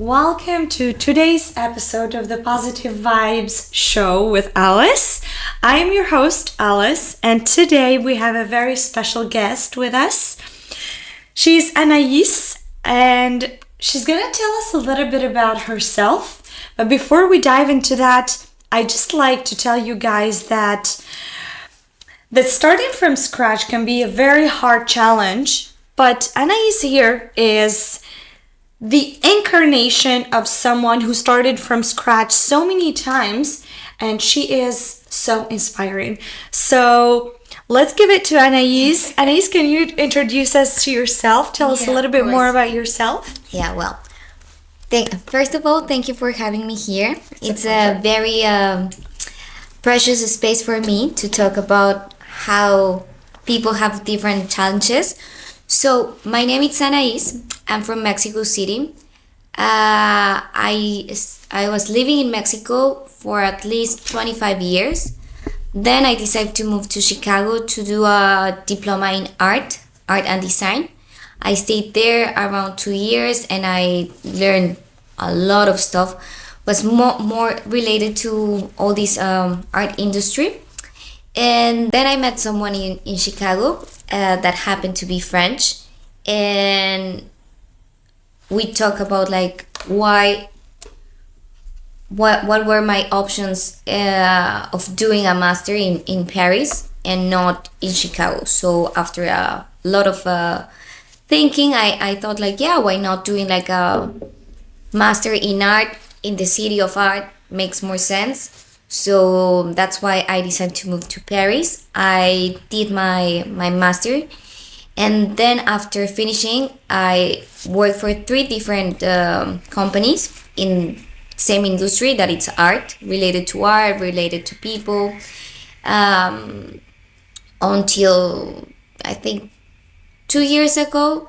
Welcome to today's episode of the Positive Vibes show with Alice. I am your host, Alice, and today we have a very special guest with us. She's Annaïs, and she's going to tell us a little bit about herself. But before we dive into that, I'd just like to tell you guys that starting from scratch can be a very hard challenge, but Annaïs here is the incarnation of someone who started from scratch so many times, and she is so inspiring. So let's give it to Annaïs. Annaïs, can you introduce us to yourself? Tell us a little bit more about yourself. Yeah, well, first of all, thank you for having me here. It's a very precious space for me to talk about how people have different challenges. So my name is Annaïs. I'm from Mexico City. I was living in Mexico for at least 25 years. Then I decided to move to Chicago to do a diploma in art and design. I stayed there around 2 years and I learned a lot of stuff. Was more related to all this art industry. And then I met someone in Chicago that happened to be French. And we talk about like what were my options of doing a master in Paris and not in Chicago. So after a lot of thinking, I thought like, yeah, why not doing like a master in art in the city of art makes more sense. So that's why I decided to move to Paris. I did my master. And then after finishing, I worked for 3 different companies in same industry, that it's art, related to people, until I think 2 years ago,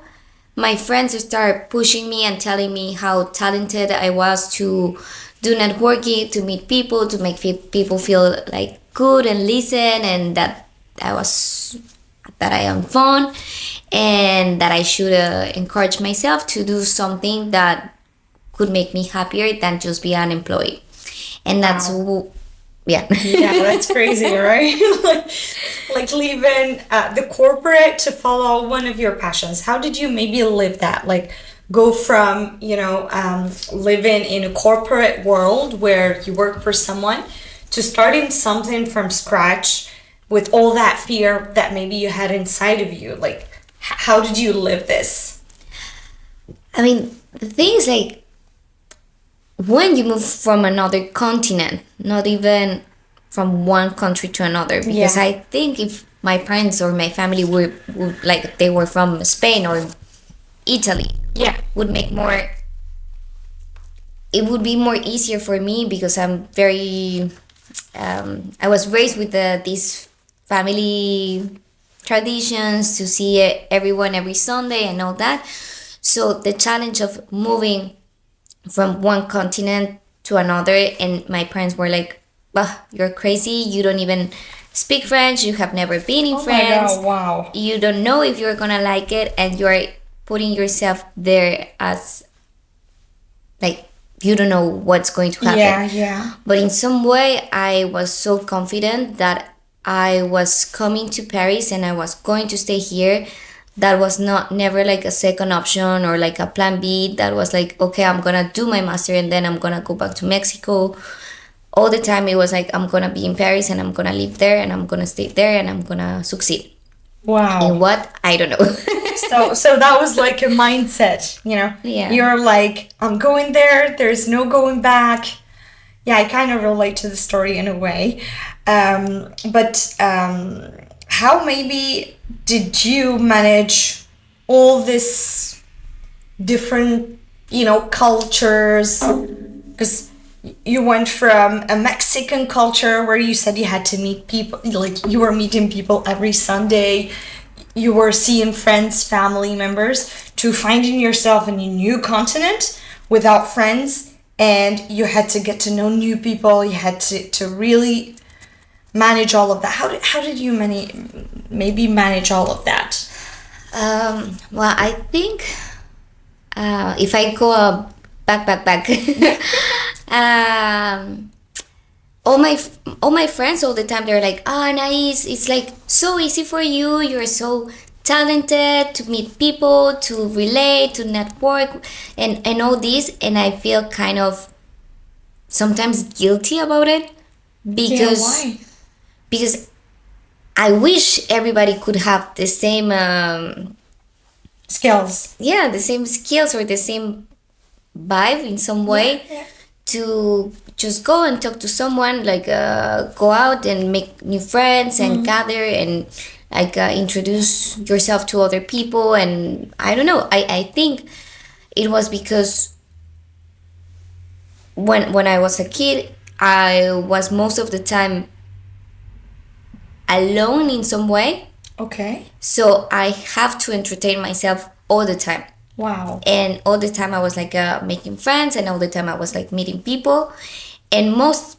my friends started pushing me and telling me how talented I was to do networking, to meet people, to make people feel like good and listen, and that I am fun, and that I should encourage myself to do something that could make me happier than just be an employee. And that's yeah, that's crazy, right? like leaving the corporate to follow one of your passions. How did you maybe live that? Like go from living in a corporate world where you work for someone to starting something from scratch with all that fear that maybe you had inside of you. Like, how did you live this? I mean, the thing is, like, when you move from another continent, not even from one country to another, because I think if my parents or my family were like they were from Spain or Italy, would make more. It would be more easier for me because I'm very. I was raised with these family traditions to see everyone every Sunday and all that. So the challenge of moving from one continent to another, and my parents were like, you're crazy, you don't even speak French, you have never been in France. My God, wow. You don't know if you're gonna like it, and you're putting yourself there as like you don't know what's going to happen. Yeah. But in some way I was so confident that I was coming to Paris and I was going to stay here. That was never like a second option or like a plan B. That was like, okay, I'm gonna do my master and then I'm gonna go back to Mexico. All the time it was like, I'm gonna be in Paris and I'm gonna live there and I'm gonna stay there and I'm gonna succeed. Wow. In what? I don't know. So that was like a mindset, Yeah. You're like, I'm going there, there's no going back. Yeah, I kind of relate to the story in a way. But how maybe did you manage all this different, cultures? Because you went from a Mexican culture where you said you had to meet people, like you were meeting people every Sunday, you were seeing friends, family members, to finding yourself in a new continent without friends, and you had to get to know new people, you had to really manage all of that. How did you manage all of that? Well, I think if I go back. um, all my friends all the time, they're like, "Ah, Annaïs, it's like so easy for you. You're so talented to meet people, to relate, to network, and all this." And I feel kind of sometimes guilty about it because why? because I wish everybody could have the same Skills. the same skills or the same vibe in some way, Yeah. to just go and talk to someone, like go out and make new friends and gather and like introduce yourself to other people. And I don't know, I think it was because when I was a kid, I was most of the time alone in some way, Okay. so I have to entertain myself all the time. Wow. And all the time I was like making friends, and all the time I was like meeting people, and most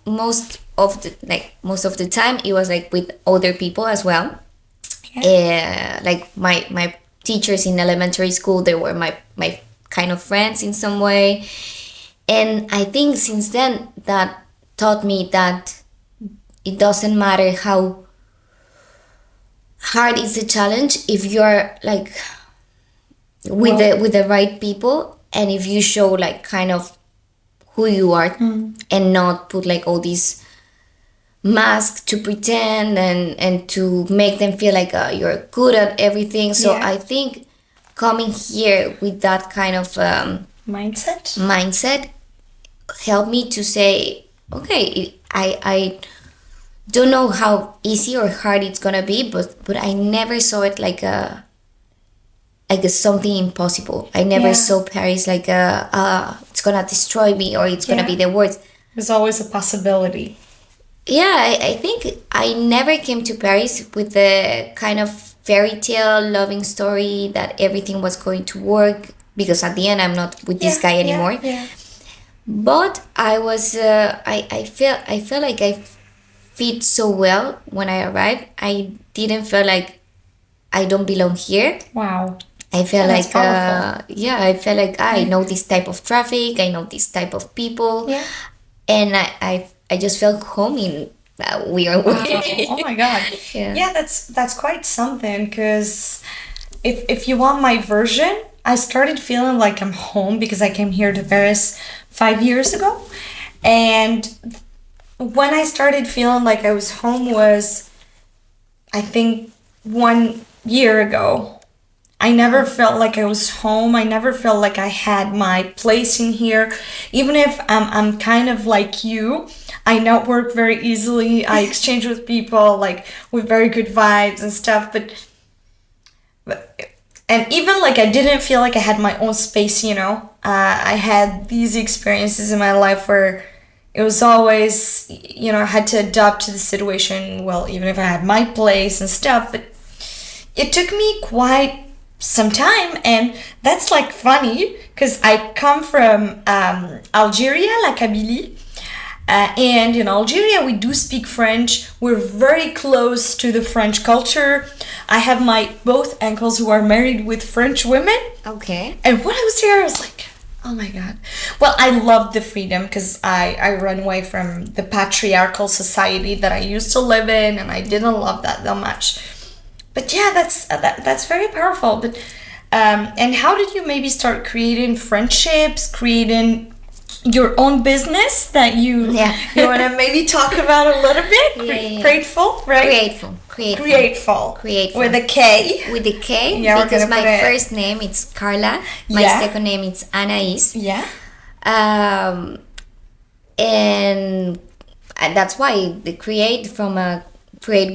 of the time it was like with other people as well. Like my teachers in elementary school, they were my kind of friends in some way. And I think since then that taught me that it doesn't matter how hard is the challenge, if you're like with the right people, and if you show like kind of who you are, and not put like all these masks to pretend and to make them feel like you're good at everything. So I think coming here with that kind of mindset helped me to say, okay, I don't know how easy or hard it's gonna be, but I never saw it like a something impossible. I never saw Paris like it's gonna destroy me, or it's gonna be the worst. There's always a possibility. Yeah, I think I never came to Paris with the kind of fairy tale loving story that everything was going to work, because at the end I'm not with this guy anymore. But I was I felt like I fit so well when I arrived. I didn't feel like I don't belong here. Wow. I felt That's like I felt like I know this type of traffic, I know this type of people, and I just felt home in a weird way. Oh my god. Yeah, that's quite something, because if you want my version, I started feeling like I'm home because I came here to Paris 5 years ago. And when I started feeling like I was home was, I think, 1 year ago. I never felt like I was home. I never felt like I had my place in here. Even if I'm kind of like you, I network very easily. I exchange with people like with very good vibes and stuff. But and even like I didn't feel like I had my own space, you know. I had these experiences in my life where it was always, you know, I had to adapt to the situation. Well, even if I had my place and stuff, but it took me quite some time. And that's like funny because I come from Algeria, La Kabylie. And in Algeria, we do speak French. We're very close to the French culture. I have my both uncles who are married with French women. Okay. And when I was here, I was like, oh my God. Well, I loved the freedom because I ran away from the patriarchal society that I used to live in, and I didn't love that much. But yeah, that's very powerful. But and how did you maybe start creating friendships, creating your own business that you want to maybe talk about a little bit? Grateful, right? Grateful with a K. With a K, because my first name is Karola, my second name is Annaïs. And that's why the create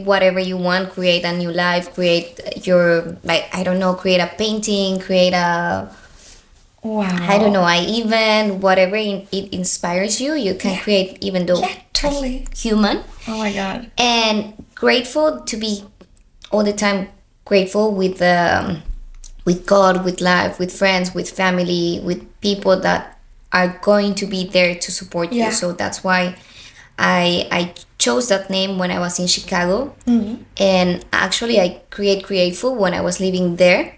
whatever you want, create a new life, create your, like, I don't know, create a painting, create a, I don't know, whatever it inspires you, you can create, even though totally human. Oh my God. And grateful to be all the time grateful with God, with life, with friends, with family, with people that are going to be there to support you. So that's why I chose that name when I was in Chicago. And actually I create Grateful when I was living there.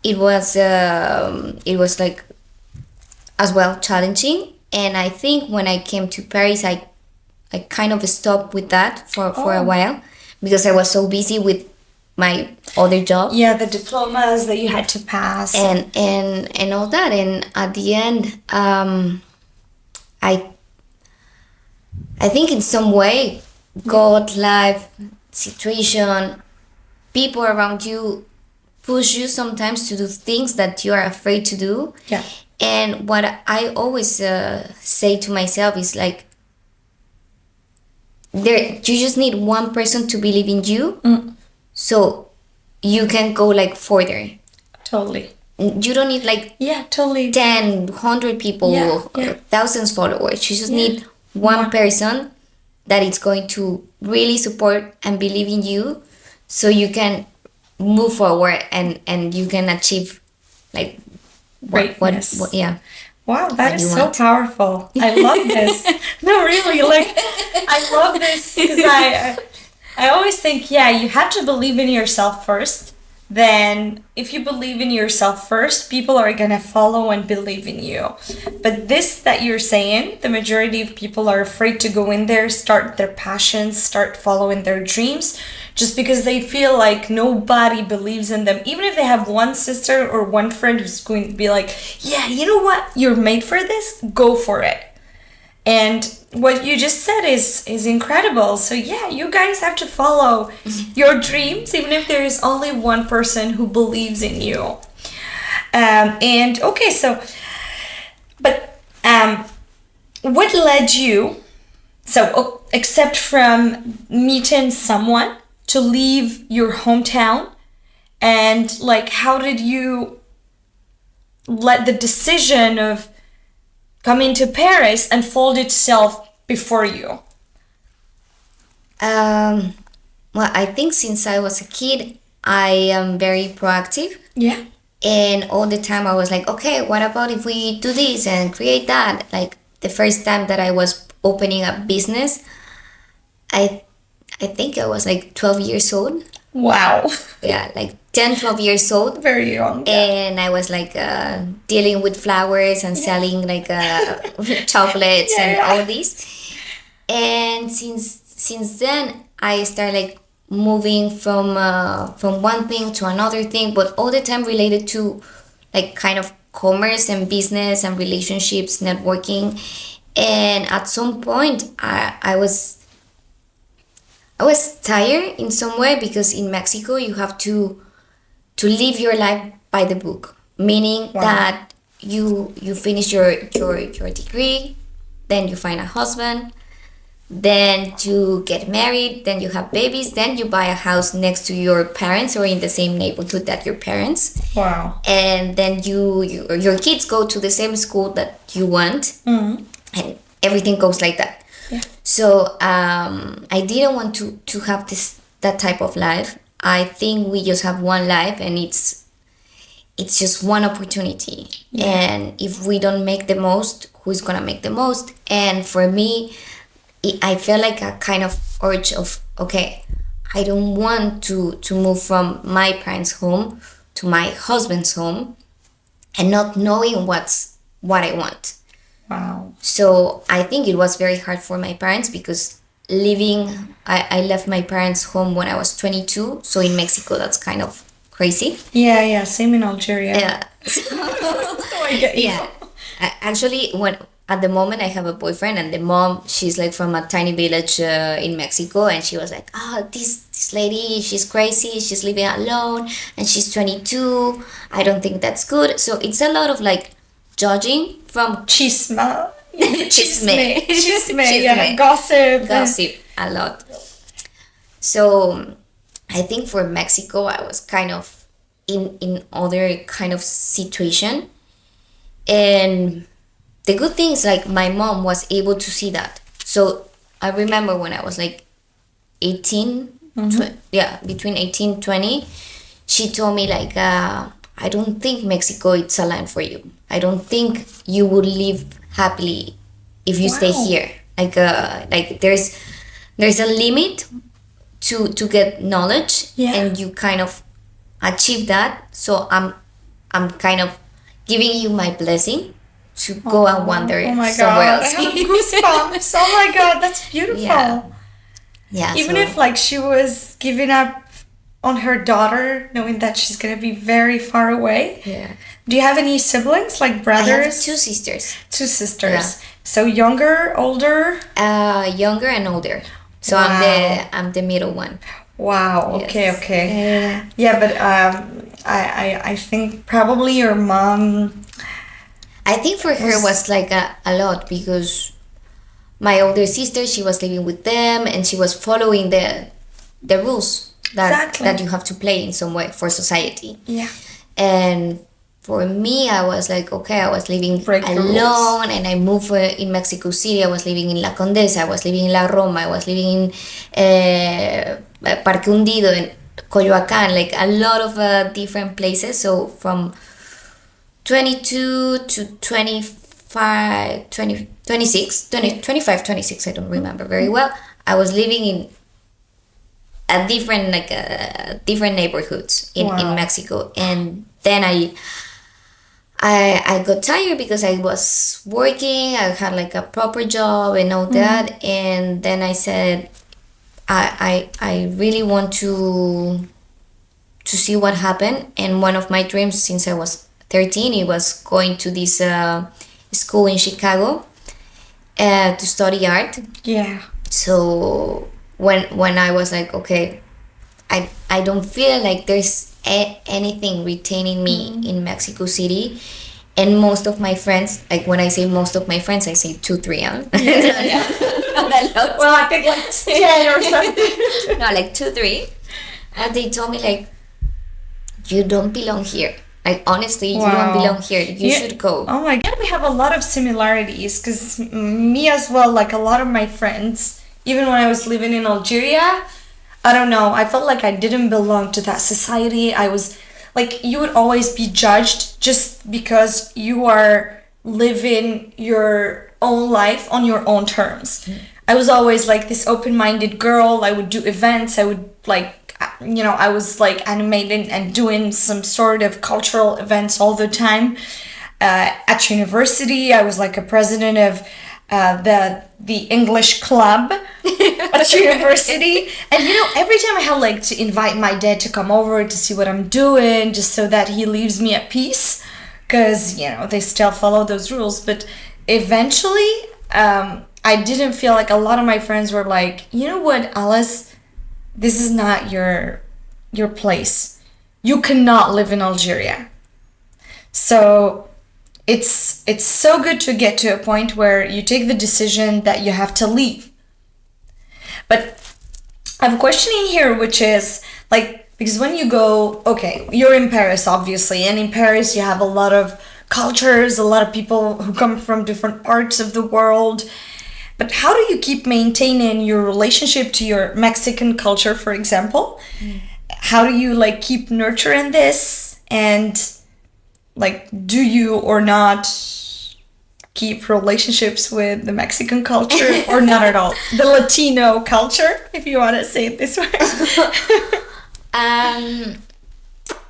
It was like as well challenging. And I think when I came to Paris, I kind of stopped with that for a while because I was so busy with my other job. Yeah, the diplomas that you had to pass. And all that. And at the end, I think in some way, God, life, situation, people around you push you sometimes to do things that you are afraid to do. Yeah. And what I always say to myself is like, you just need one person to believe in you, so you can go like further. Totally. You don't need like totally 10, 100 people or thousands followers. You just need one person that is going to really support and believe in you, so you can move forward and you can achieve like greatness. What yeah. Wow, that is so powerful. I love this. No, really, like, I love this because I always think, you have to believe in yourself first. Then if you believe in yourself first, people are going to follow and believe in you. But this that you're saying, the majority of people are afraid to go in there, start their passions, start following their dreams, just because they feel like nobody believes in them. Even if they have one sister or one friend who's going to be like, yeah, you know what? You're made for this. Go for it. And what you just said is incredible. So you guys have to follow your dreams, even if there is only one person who believes in you. And okay, so, but what led you, except from meeting someone, to leave your hometown, and like, how did you let the decision of coming to Paris unfold itself before you? Well, I think since I was a kid, I am very proactive. Yeah. And all the time I was like, okay, what about if we do this and create that? Like the first time that I was opening a business, I think I was like 12 years old. Wow. Yeah, like 10, 12 years old. Very young. And I was like dealing with flowers and selling like chocolates and all this. And since then, I started like moving from one thing to another thing, but all the time related to like kind of commerce and business and relationships, networking. And at some point, I was tired in some way, because in Mexico you have to live your life by the book, meaning that you finish your degree, then you find a husband, then you get married, then you have babies, then you buy a house next to your parents or in the same neighborhood that your parents. Wow. And then your kids go to the same school that you want, and everything goes like that. Yeah. So I didn't want to have that type of life. I think we just have one life, and it's just one opportunity. Yeah. And if we don't make the most, who's gonna make the most? And for me, I felt like a kind of urge of, okay, I don't want to move from my parents' home to my husband's home and not knowing what I want. Wow. So I think it was very hard for my parents, because I left my parents' home when I was 22. So in Mexico, that's kind of crazy. Yeah. Same in Algeria. Yeah. So I get you. Yeah. Actually, at the moment I have a boyfriend, and the mom, she's like from a tiny village in Mexico, and she was like, this lady, she's crazy, she's living alone, and she's 22. I don't think that's good. So it's a lot of like judging from chisme, Chisme. Gossip a lot. So I think for Mexico, I was kind of in other kind of situation. And the good thing is, like, my mom was able to see that. So I remember when I was like 18, between 18 20, she told me like, I don't think Mexico it's a land for you. I don't think you would live happily if you stay here. Like there's a limit to get knowledge, and you kind of achieve that. So I'm kind of giving you my blessing, to go and wander somewhere else. I have goosebumps. Oh my god, that's beautiful. Yeah, Even if like she was giving up on her daughter, knowing that she's gonna be very far away. Yeah. Do you have any siblings, like brothers? I have two sisters. Two sisters. Yeah. So younger, older? Younger and older. So I'm the middle one. Wow. Yes. Okay. Yeah, but I think probably your mom. I think for her was like a lot, because my older sister, she was living with them and she was following the rules that you have to play in some way for society. Yeah. And for me, I was like, okay, I was living alone, and I moved in Mexico City. I was living in La Condesa, I was living in La Roma, I was living in Parque Hundido, in Coyoacán, like a lot of different places. So from 22 to 25, 26, 25, 26, I don't remember very well. I was living in a different neighborhoods in Mexico. And then I got tired because I was working, I had like a proper job and all that. And then I said, I really want to see what happened. And one of my dreams since I was 13, it was going to this school in Chicago to study art. Yeah. So when I was like, okay, I don't feel like there's anything retaining me in Mexico City. And most of my friends, like when I say most of my friends, I say 2-3. Well, I think like 10 or something. No, like 2-3. And they told me like, you don't belong here. Like, honestly, you don't belong here. You should go. Oh my god, we have a lot of similarities, because me as well, like a lot of my friends, even when I was living in Algeria, I don't know, I felt like I didn't belong to that society. I was like, you would always be judged just because you are living your own life on your own terms. I was always like this open-minded girl. I would do events. I would like, you know, I was like animating and doing some sort of cultural events all the time. At university, I was like a president of the English club at university. And you know, every time I had like to invite my dad to come over to see what I'm doing, just so that he leaves me at peace, because you know they still follow those rules. But eventually I didn't feel like, a lot of my friends were like, you know what, Alice, this is not your place. You cannot live in Algeria. So it's so good to get to a point where you take the decision that you have to leave. But I'm questioning here, which is like, because when you go, okay, you're in Paris, obviously, and in Paris you have a lot of cultures, a lot of people who come from different parts of the world. But how do you keep maintaining your relationship to your Mexican culture, for example? How do you like keep nurturing this? And like, do you or not keep relationships with the Mexican culture, or not at all? The Latino culture, if you want to say it this way.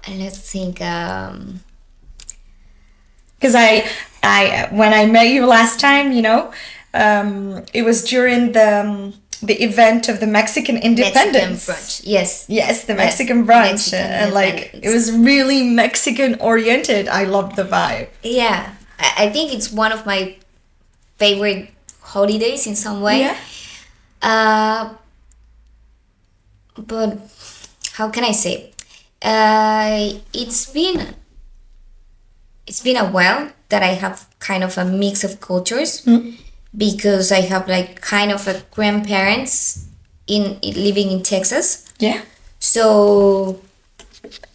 Let's think. Because I when I met you last time, you know, it was during the event of the Mexican independence. Mexican brunch. Yes, the Mexican brunch. Mexican And like, it was really Mexican oriented. I loved the vibe. Yeah, I think it's one of my favorite holidays in some way. Yeah. But how can I say? It's been a while that I have kind of a mix of cultures. Because I have like kind of a grandparents in living in Texas. Yeah. So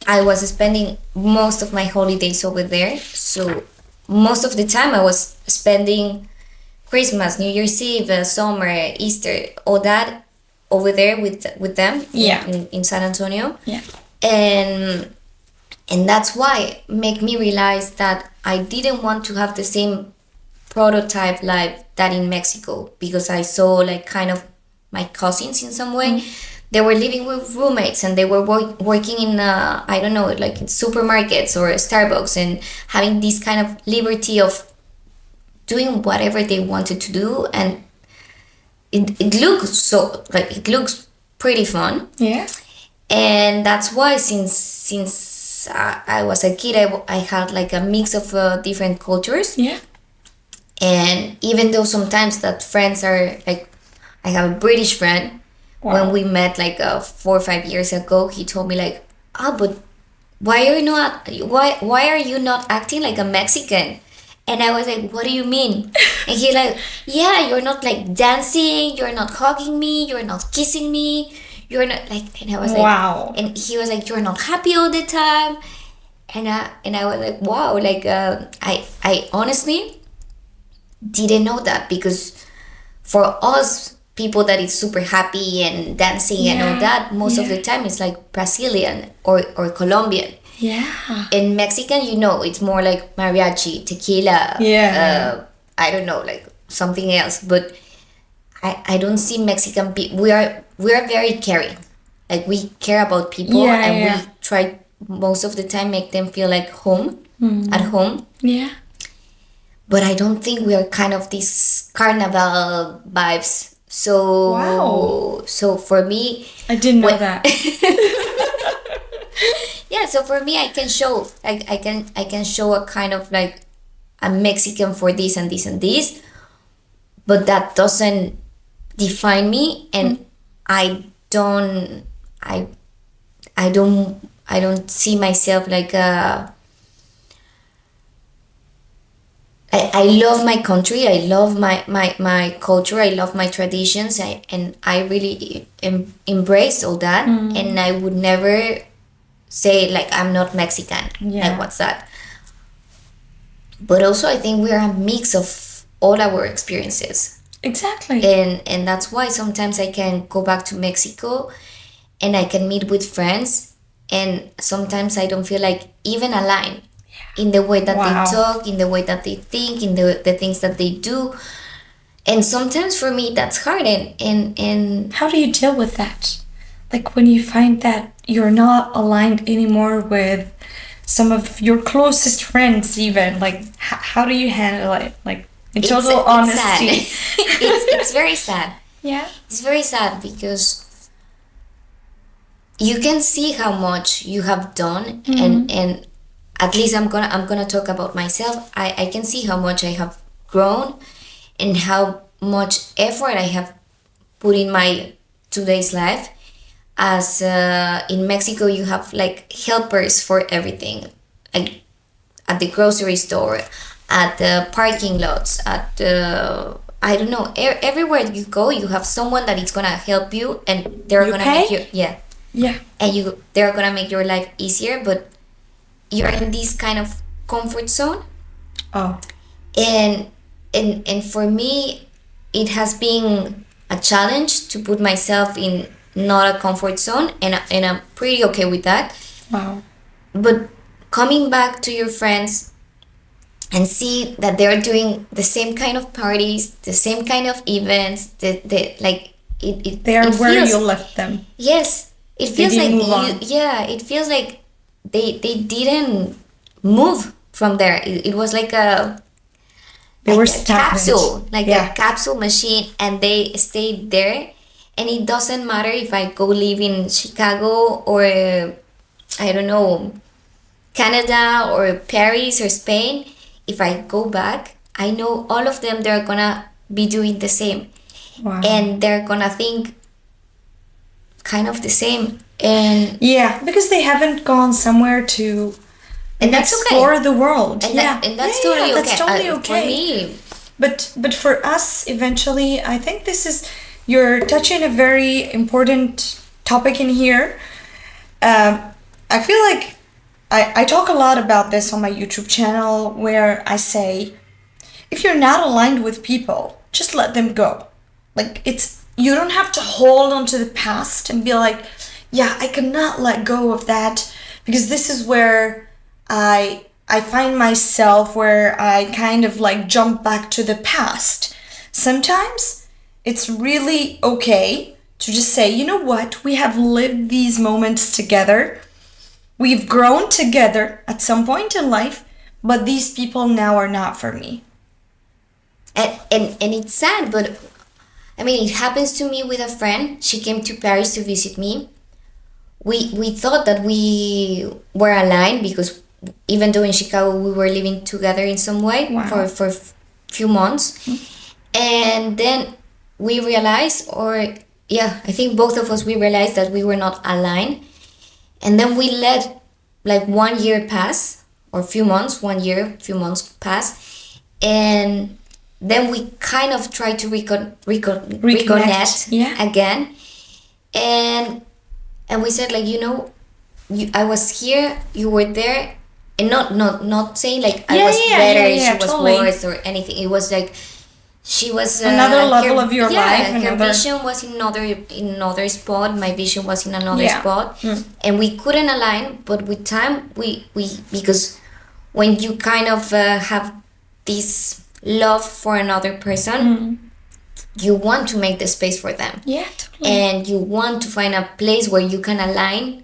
I was spending most of my holidays over there. So most of the time I was spending Christmas, New Year's Eve, summer, Easter, all that over there with them. Yeah. In San Antonio. Yeah. And that's why make me realize that I didn't want to have the same prototype life that in Mexico, because I saw like kind of my cousins in some way. They were living with roommates and they were working in I don't know, like in supermarkets or Starbucks, and having this kind of liberty of doing whatever they wanted to do, and it looks so like it looks pretty fun. Yeah. And that's why since I was a kid, I had like a mix of different cultures. Yeah. And even though sometimes that friends are like, I have a British friend. Wow. When we met like 4 or 5 years ago, he told me like, but why are you not acting like a Mexican? And I was like, what do you mean? And he like, yeah, you're not like dancing, you're not hugging me, you're not kissing me, you're not like, and I was like, wow. And he was like, you're not happy all the time. And I was like, wow, like I honestly didn't know that, because for us people that is super happy and dancing and all that, most of the time it's like Brazilian or Colombian. Yeah. In Mexican, it's more like mariachi, tequila. Yeah. I don't know, like something else. But I don't see Mexican people. We are very caring. Like we care about people, we try most of the time make them feel like home, at home. Yeah. But I don't think we are kind of these carnival vibes. So wow. So for me, I didn't know that. Yeah, so for me, I can show I can show a kind of like a Mexican for this and this and this, but that doesn't define me, and I don't see myself like a. I love my country. I love my culture. I love my traditions. And I really embrace all that. And I would never say like I'm not Mexican. Yeah. Like what's that? But also I think we are a mix of all our experiences. Exactly. And that's why sometimes I can go back to Mexico and I can meet with friends, and sometimes I don't feel like even aligned in the way that they talk, in the way that they think, in the things that they do. And sometimes for me that's hard. And how do you deal with that? Like when you find that you're not aligned anymore with some of your closest friends, even, like how do you handle it? Like in total honesty. It's very sad. Yeah. It's very sad because you can see how much you have done, and at least I'm gonna talk about myself. I can see how much I have grown and how much effort I have put in my today's life. As in Mexico, you have like helpers for everything, like at the grocery store, at the parking lots, at the I don't know, everywhere you go, you have someone that is gonna help you, and they're gonna make you and they're gonna make your life easier. But you're in this kind of comfort zone. Oh. And for me, it has been a challenge to put myself in not a comfort zone, and I'm pretty okay with that. Wow. But coming back to your friends and see that they're doing the same kind of parties, the same kind of events, they are where you left them. Yes, it feels like it feels like they didn't move from there. It was like a capsule, a capsule machine, and they stayed there. And it doesn't matter if I go live in Chicago or I don't know, Canada or Paris or Spain. If I go back, I know all of them, they're gonna be doing the same. Wow. And they're gonna think kind of the same. And yeah, because they haven't gone somewhere to explore the world. And that's totally okay. That's totally okay. For me. But for us, eventually, I think you're touching a very important topic in here. I feel like I talk a lot about this on my YouTube channel, where I say, if you're not aligned with people, just let them go. Like you don't have to hold on to the past and be like, yeah, I cannot let go of that, because this is where I find myself, where I kind of like jump back to the past. Sometimes it's really okay to just say, you know what, we have lived these moments together. We've grown together at some point in life, but these people now are not for me. And it's sad, but I mean, it happens to me with a friend. She came to Paris to visit me. We thought that we were aligned because even though in Chicago we were living together in some way for a few months. And then we realized, I think both of us, we realized that we were not aligned. And then we let like 1 year pass, or few months pass. And then we kind of try to reconnect again. And we said, like, I was here, you were there, and not saying like I was better, she was worse or anything. It was like she was another level of your life. Her vision was in another spot. My vision was in another spot, and we couldn't align. But with time, we because when you kind of have this love for another person, you want to make the space for them. Yeah, totally. And you want to find a place where you can align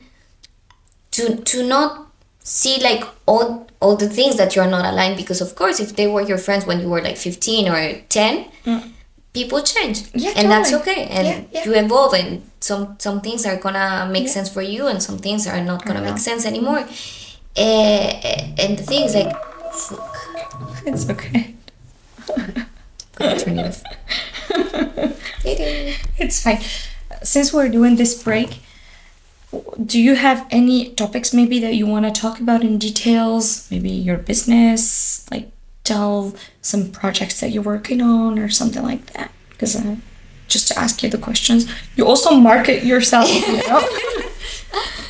to not see like all the things that you're not aligned, because of course if they were your friends when you were like 15 or 10, people change. Yeah, and totally. That's okay. And you evolve, and some things are gonna make sense for you, and some things are not gonna make sense anymore. And the thing is like, it's okay. Turn it off. It's fine. Since we're doing this break, do you have any topics maybe that you want to talk about in details? Maybe your business, like tell some projects that you're working on or something like that. Because just to ask you the questions, you also market yourself,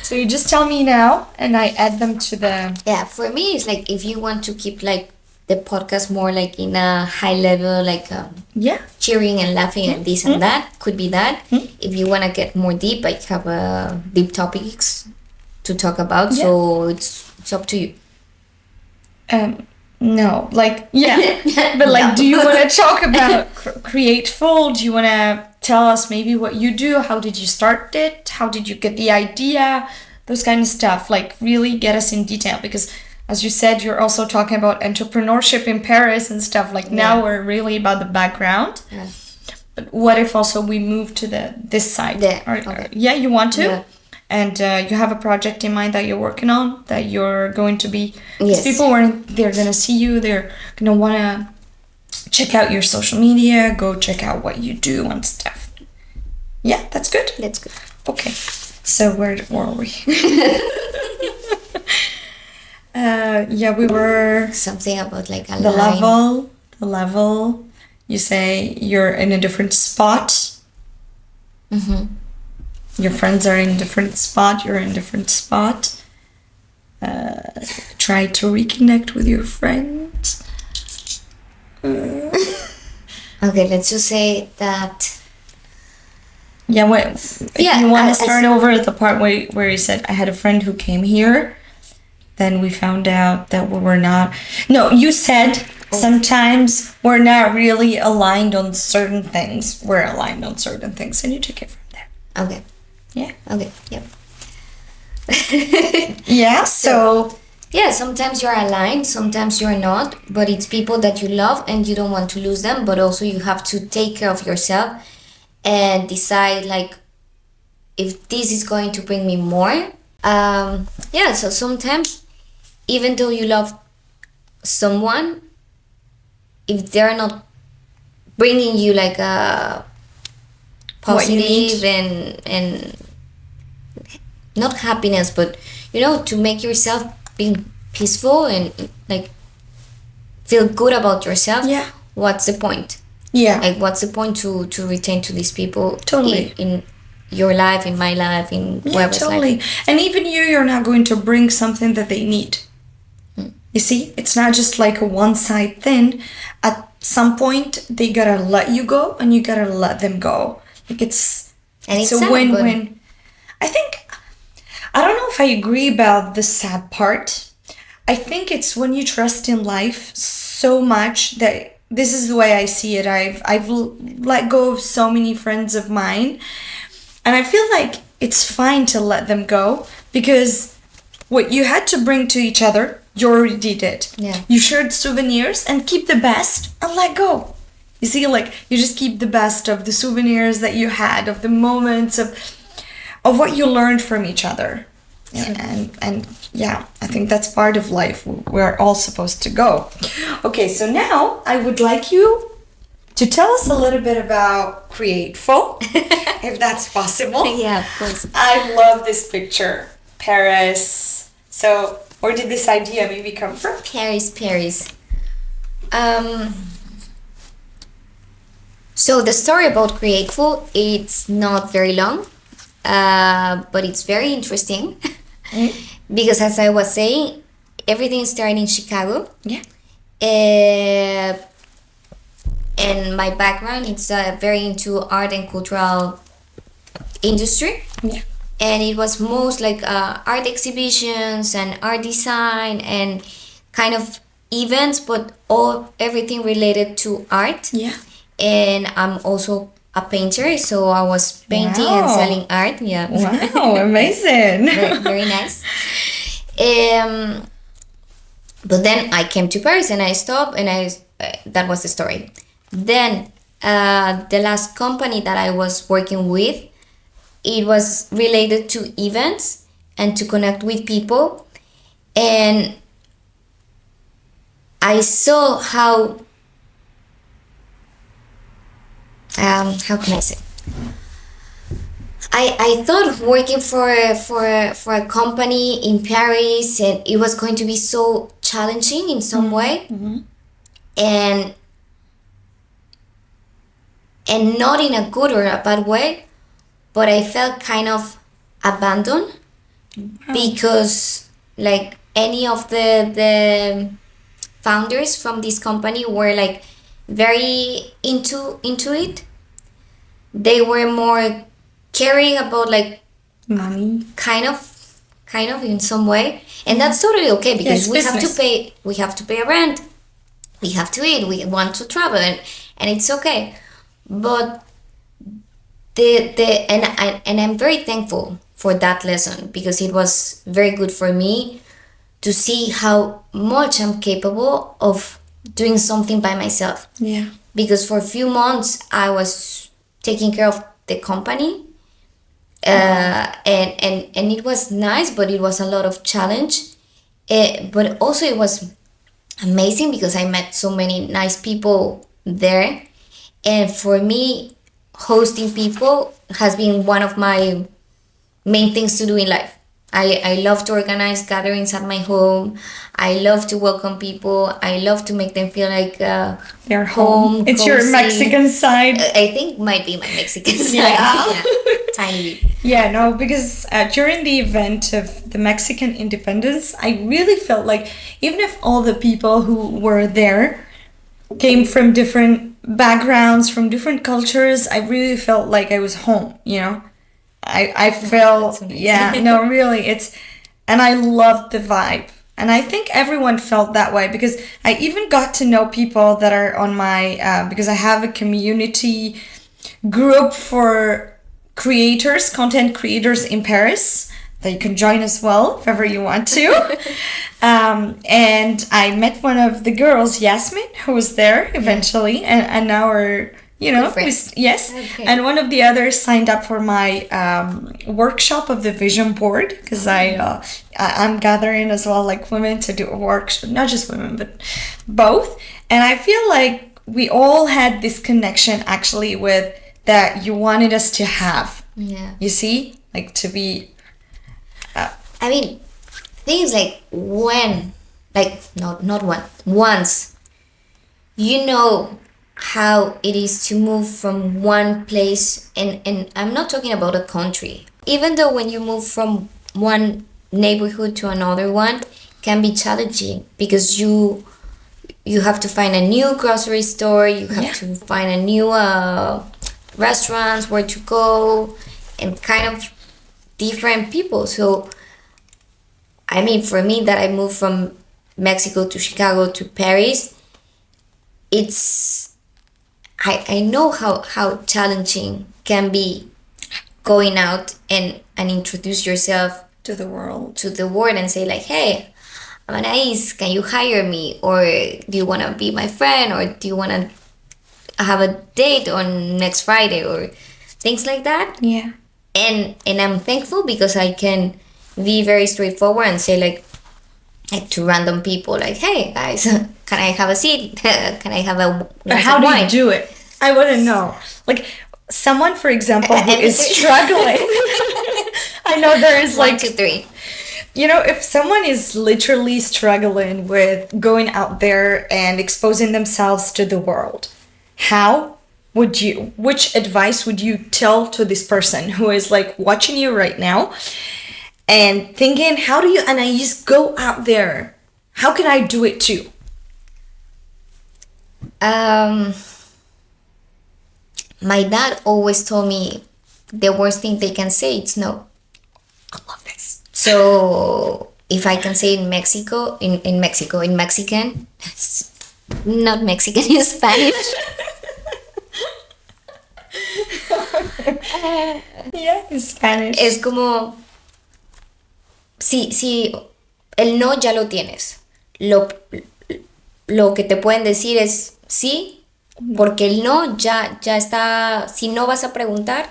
So you just tell me now, and I add them to the. Yeah, for me, it's like if you want to keep like the podcast more like in a high level, like cheering and laughing and this and that, could be that. If you want to get more deep, I have deep topics to talk about, so it's up to you. No, like but like, do you want to talk about KREATEFUL? Do you want to tell us maybe what you do? How did you start it? How did you get the idea? Those kind of stuff. Like really get us in detail, because as you said, you're also talking about entrepreneurship in Paris and stuff. Like now we're really about the background. Yeah. But what if also we move to this side? You want to? Yeah. And you have a project in mind that you're working on, that you're going to be... Yes. People, they're going to see you. They're going to want to check out your social media, go check out what you do and stuff. Yeah, that's good? That's good. Okay. So where were we? We were... Something about like a the level. You say you're in a different spot. Mm-hmm. Your friends are in a different spot. You're in a different spot. Try to reconnect with your friends. Okay, let's just say that... Yeah, if you want to start over at the part where you said, I had a friend who came here. Then we found out that we were not... No, you said sometimes we're not really aligned on certain things. We're aligned on certain things. And you took it from there. Okay. Yeah. Okay, yeah. Yeah, so... Yeah, sometimes you're aligned, sometimes you're not. But it's people that you love and you don't want to lose them. But also you have to take care of yourself and decide, like, if this is going to bring me more. So sometimes, even though you love someone, if they're not bringing you like a positive and not happiness, but to make yourself being peaceful and like feel good about yourself, what's the point? Like, what's the point to retain to these people? Totally. In your life, in my life, in whoever's life. And even you're not going to bring something that they need. You see, it's not just like a one-side thing. At some point, they gotta let you go, and you gotta let them go. Like it's a win-win. I don't know if I agree about the sad part. I think it's when you trust in life so much that this is the way I see it. I've let go of so many friends of mine, and I feel like it's fine to let them go, because what you had to bring to each other, you already did. Yeah. You shared souvenirs, and keep the best and let go. You see, like, you just keep the best of the souvenirs that you had, of the moments of what you learned from each other. Yeah, and yeah, I think that's part of life. We're all supposed to go. Okay, so now I would like you to tell us a little bit about KREATEFUL, if that's possible. Yeah, of course. I love this picture. Paris. So, where did this idea maybe come from? Paris. So the story about KREATEFUL, it's not very long, but it's very interesting. Because as I was saying, everything started in Chicago. Yeah. And my background, it's very into art and cultural industry. Yeah. And it was most like art exhibitions and art design and kind of events, but everything related to art. Yeah. And I'm also a painter, so I was painting and selling art. Yeah. Wow, amazing. Very, very nice. But then I came to Paris and I stopped, and that was the story. Then the last company that I was working with, it was related to events and to connect with people. And I saw how can I say? I thought working for a company in Paris, and it was going to be so challenging in some way, and not in a good or a bad way, but I felt kind of abandoned because like any of the founders from this company were like very into it. They were more caring about like money, kind of in some way, and that's totally okay because we have to pay rent, we have to eat, we want to travel, and it's okay. But and I'm very thankful for that lesson because it was very good for me to see how much I'm capable of doing something by myself. Yeah. Because for a few months I was taking care of the company, and it was nice, but it was a lot of challenge. But also it was amazing because I met so many nice people there, and for me, hosting people has been one of my main things to do in life. I love to organize gatherings at my home. I love to welcome people. I love to make them feel like they're home. It's cozy. Your Mexican side. I think might be my Mexican side. Yeah. Tiny. Yeah, no, because during the event of the Mexican independence, I really felt like even if all the people who were there came from different backgrounds, from different cultures, I really felt like I was home, you know? I felt, yeah, no, really, and I loved the vibe. And I think everyone felt that way because I even got to know people that are on my, because I have a community group for creators, content creators in Paris that you can join as well if ever you want to. And I met one of the girls, Yasmin, who was there eventually, and now we're, you know, yes. Okay. And one of the others signed up for my workshop of the vision board because I'm gathering as well like women to do a workshop, not just women but both. And I feel like we all had this connection actually with that you wanted us to have. Yeah. You see, like to be. I mean, things like when, like not one, once, you know how it is to move from one place, and I'm not talking about a country, even though when you move from one neighborhood to another one can be challenging because you have to find a new grocery store, you have to find a new restaurants where to go, and kind of different people. So I mean, for me, that I moved from Mexico to Chicago to Paris, I know how challenging can be going out and introduce yourself to the world and say like, hey, I'm Annaïs, can you hire me, or do you want to be my friend, or do you want to I have a date on next Friday or things like that. Yeah. And I'm thankful because I can be very straightforward and say like to random people like, hey guys, can I have a seat? Can I have a But how do you do it? I want to know. Like someone, for example, who is struggling. I know there is like 1, 2, 3. You know, if someone is literally struggling with going out there and exposing themselves to the world, which advice would you tell to this person who is like watching you right now and thinking, how do you, Annaïs, go out there? How can I do it too? My dad always told me the worst thing they can say is no. I love this. So if I can say in Mexico, in Mexican, not Mexican, in Spanish. Yeah, in Spanish. Es como, si el no ya lo tienes. Lo que te pueden decir es sí, porque el no ya está. Si no vas a preguntar,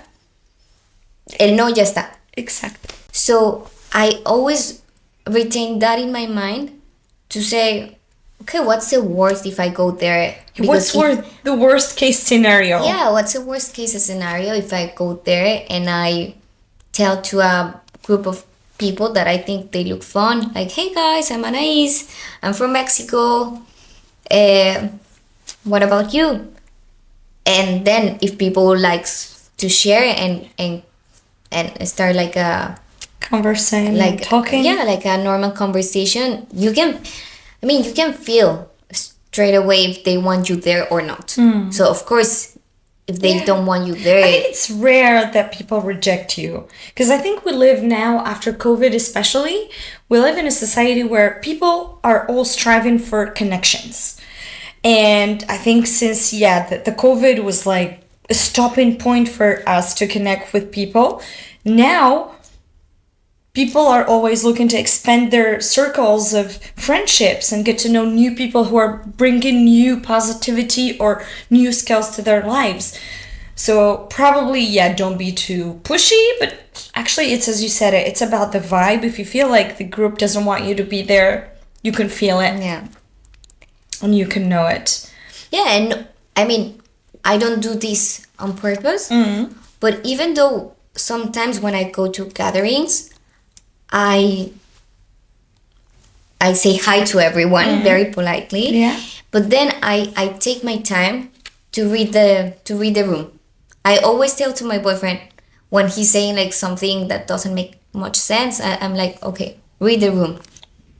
el no ya está. Exactly. So I always retain that in my mind to say, okay, what's the worst if I go there? What's the worst case scenario? Yeah, what's the worst case scenario if I go there and I tell to a group of people that I think they look fun, like, hey guys, I'm Annaïs, I'm from Mexico, what about you? And then if people likes to share and start like a conversing, like talking. Yeah, like a normal conversation, you can feel straight away if they want you there or not. So of course, if they don't want you there, I think it's rare that people reject you, because I think we live now, after COVID especially, we live in a society where people are all striving for connections. And I think since the COVID was like a stopping point for us to connect with people, now people are always looking to expand their circles of friendships and get to know new people who are bringing new positivity or new skills to their lives. So probably, don't be too pushy, but actually it's, as you said, it's about the vibe. If you feel like the group doesn't want you to be there, you can feel it. Yeah. And you can know it. Yeah, and I mean, I don't do this on purpose, but even though sometimes when I go to gatherings, I say hi to everyone very politely. Yeah. But then I take my time to read the room. I always tell to my boyfriend when he's saying like something that doesn't make much sense, I'm like, okay, read the room.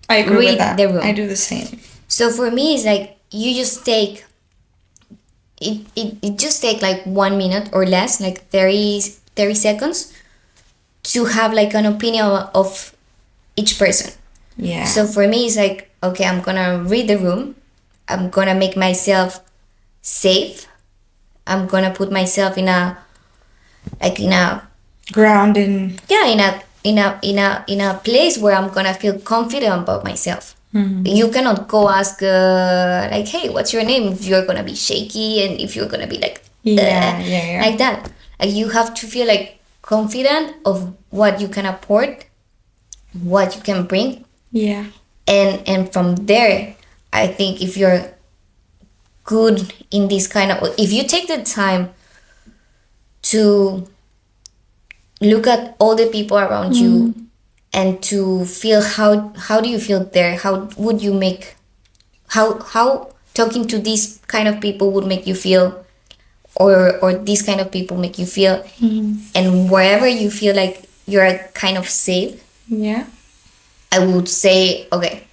I agree Read with that. the room. I do the same. So for me, it's like you just take it just take like 1 minute or less, like 30 seconds, to have like an opinion of each person. Yeah. So for me, it's like, okay, I'm gonna read the room. I'm gonna make myself safe. I'm gonna put myself in a grounding. Yeah, in a place where I'm gonna feel confident about myself. You cannot go ask like, hey, what's your name, if you're gonna be shaky and if you're gonna be like like that. Like, you have to feel like confident of what you can afford, what you can bring. Yeah. And from there, I think if you're good in this kind of, if you take the time to look at all the people around you and to feel how do you feel there, how would you make, how talking to these kind of people would make you feel, or these kind of people make you feel, and wherever you feel like you're kind of safe, I would say, okay,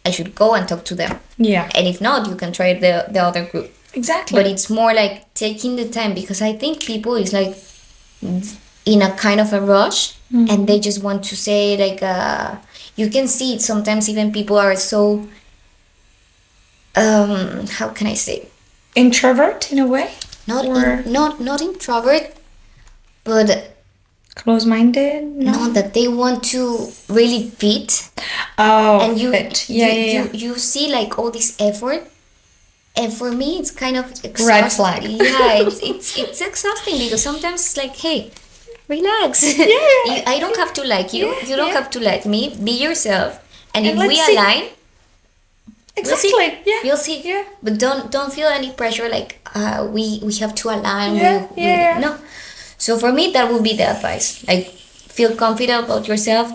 I should go and talk to them. Yeah. And if not, you can try the other group. Exactly. But it's more like taking the time, because I think people is like in a kind of a rush, and they just want to say like you can see it sometimes. Even people are so how can I say, introvert in a way, not introvert, but close-minded. No, that they want to really fit. Oh, and you fit. you see like all this effort, And for me, it's kind of exhausting. Red flag. Yeah, it's exhausting because sometimes it's like, hey, relax. I don't have to like you. You don't have to like me. Be yourself. And if we align, exactly. We'll see. Yeah. But don't feel any pressure like we have to align. No. So for me, that would be the advice. Like, feel confident about yourself.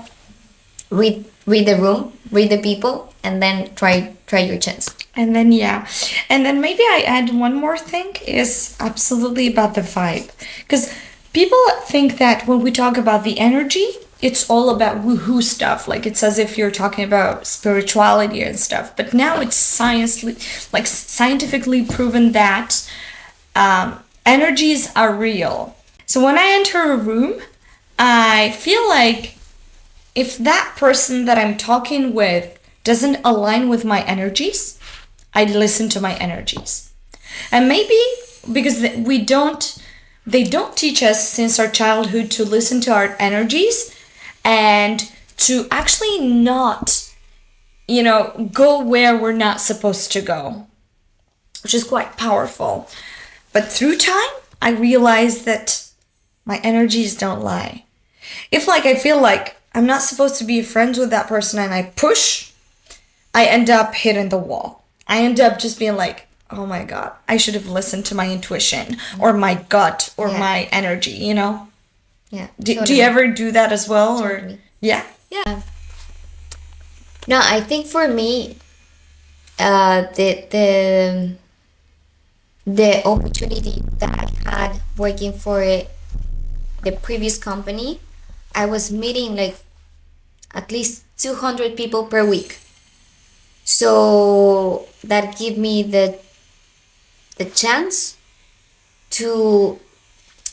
Read the room, read the people, and then try your chance. And then maybe I add one more thing is absolutely about the vibe, because people think that when we talk about the energy, it's all about woohoo stuff. Like, it's as if you're talking about spirituality and stuff. But now it's scientifically proven that energies are real. So when I enter a room, I feel like if that person that I'm talking with doesn't align with my energies, I listen to my energies. And maybe because they don't teach us since our childhood to listen to our energies and to actually not, go where we're not supposed to go, which is quite powerful. But through time, I realized that my energies don't lie. If I feel like I'm not supposed to be friends with that person and I push, I end up hitting the wall. I end up just being like, oh my God, I should have listened to my intuition or my gut or my energy, Yeah. Do you ever do that as well? Totally. Or yeah? Yeah. No, I think for me, the opportunity that I had working for the previous company, I was meeting like at least 200 people per week. So that gave me the chance to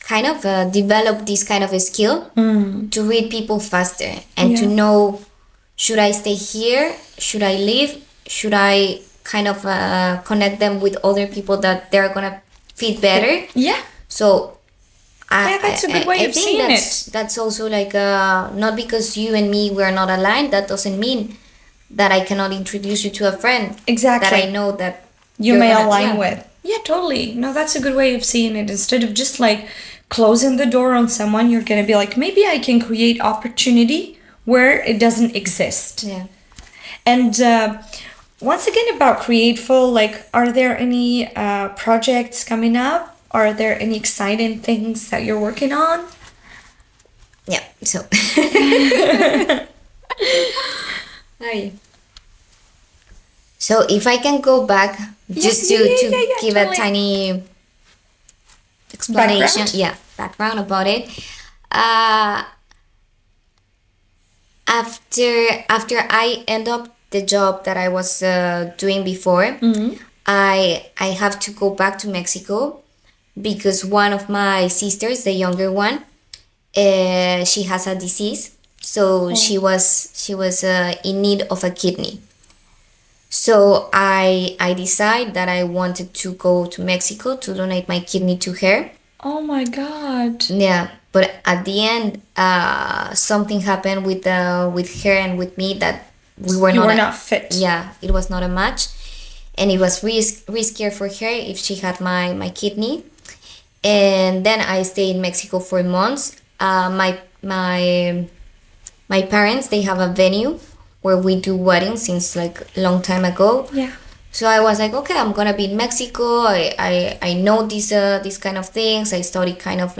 kind of develop this kind of a skill to read people faster and to know, should I stay here? Should I leave? Should I kind of connect them with other people that they're gonna fit better? Yeah. So that's a good way of seeing it. That's also like not because you and me were not aligned, that doesn't mean that I cannot introduce you to a friend. Exactly. That I know that you may align with. Yeah, totally. No, that's a good way of seeing it. Instead of just closing the door on someone, you're gonna be like, maybe I can create opportunity where it doesn't exist. Yeah. And once again about Createful, are there any projects coming up? Are there any exciting things that you're working on? Yeah, so. So if I can go back just to give totally. a tiny explanation, background about it. After I end up the job that I was doing before, I have to go back to Mexico because one of my sisters, the younger one, she has a disease, so she was in need of a kidney. So I decided that I wanted to go to Mexico to donate my kidney to her. Oh my God. Yeah, but at the end, something happened with her and with me that we were not fit. Yeah, it was not a match, and it was riskier for her if she had my kidney. And then I stayed in Mexico for months. My parents, they have a venue where we do weddings since a long time ago. Yeah. So I was like, okay, I'm gonna be in Mexico. I know these kind of things. I studied kind of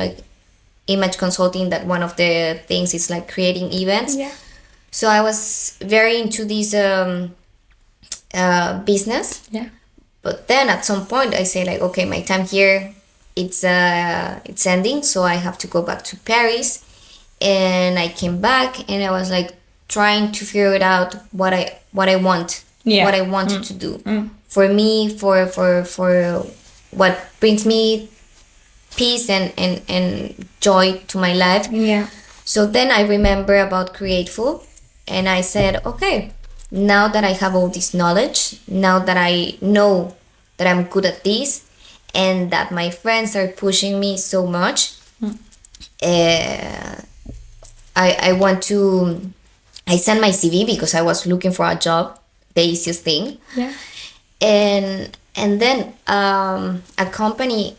image consulting. That one of the things is creating events. Yeah. So I was very into this business. Yeah. But then at some point I say okay, my time here, it's ending. So I have to go back to Paris. And I came back and I was trying to figure it out what I want, what I wanted to do for me, for what brings me peace and joy to my life. Yeah. So then I remember about Createful, and I said, okay, now that I have all this knowledge, now that I know that I'm good at this, and that my friends are pushing me so much, I sent my CV because I was looking for a job, the easiest thing. Yeah. And And then a company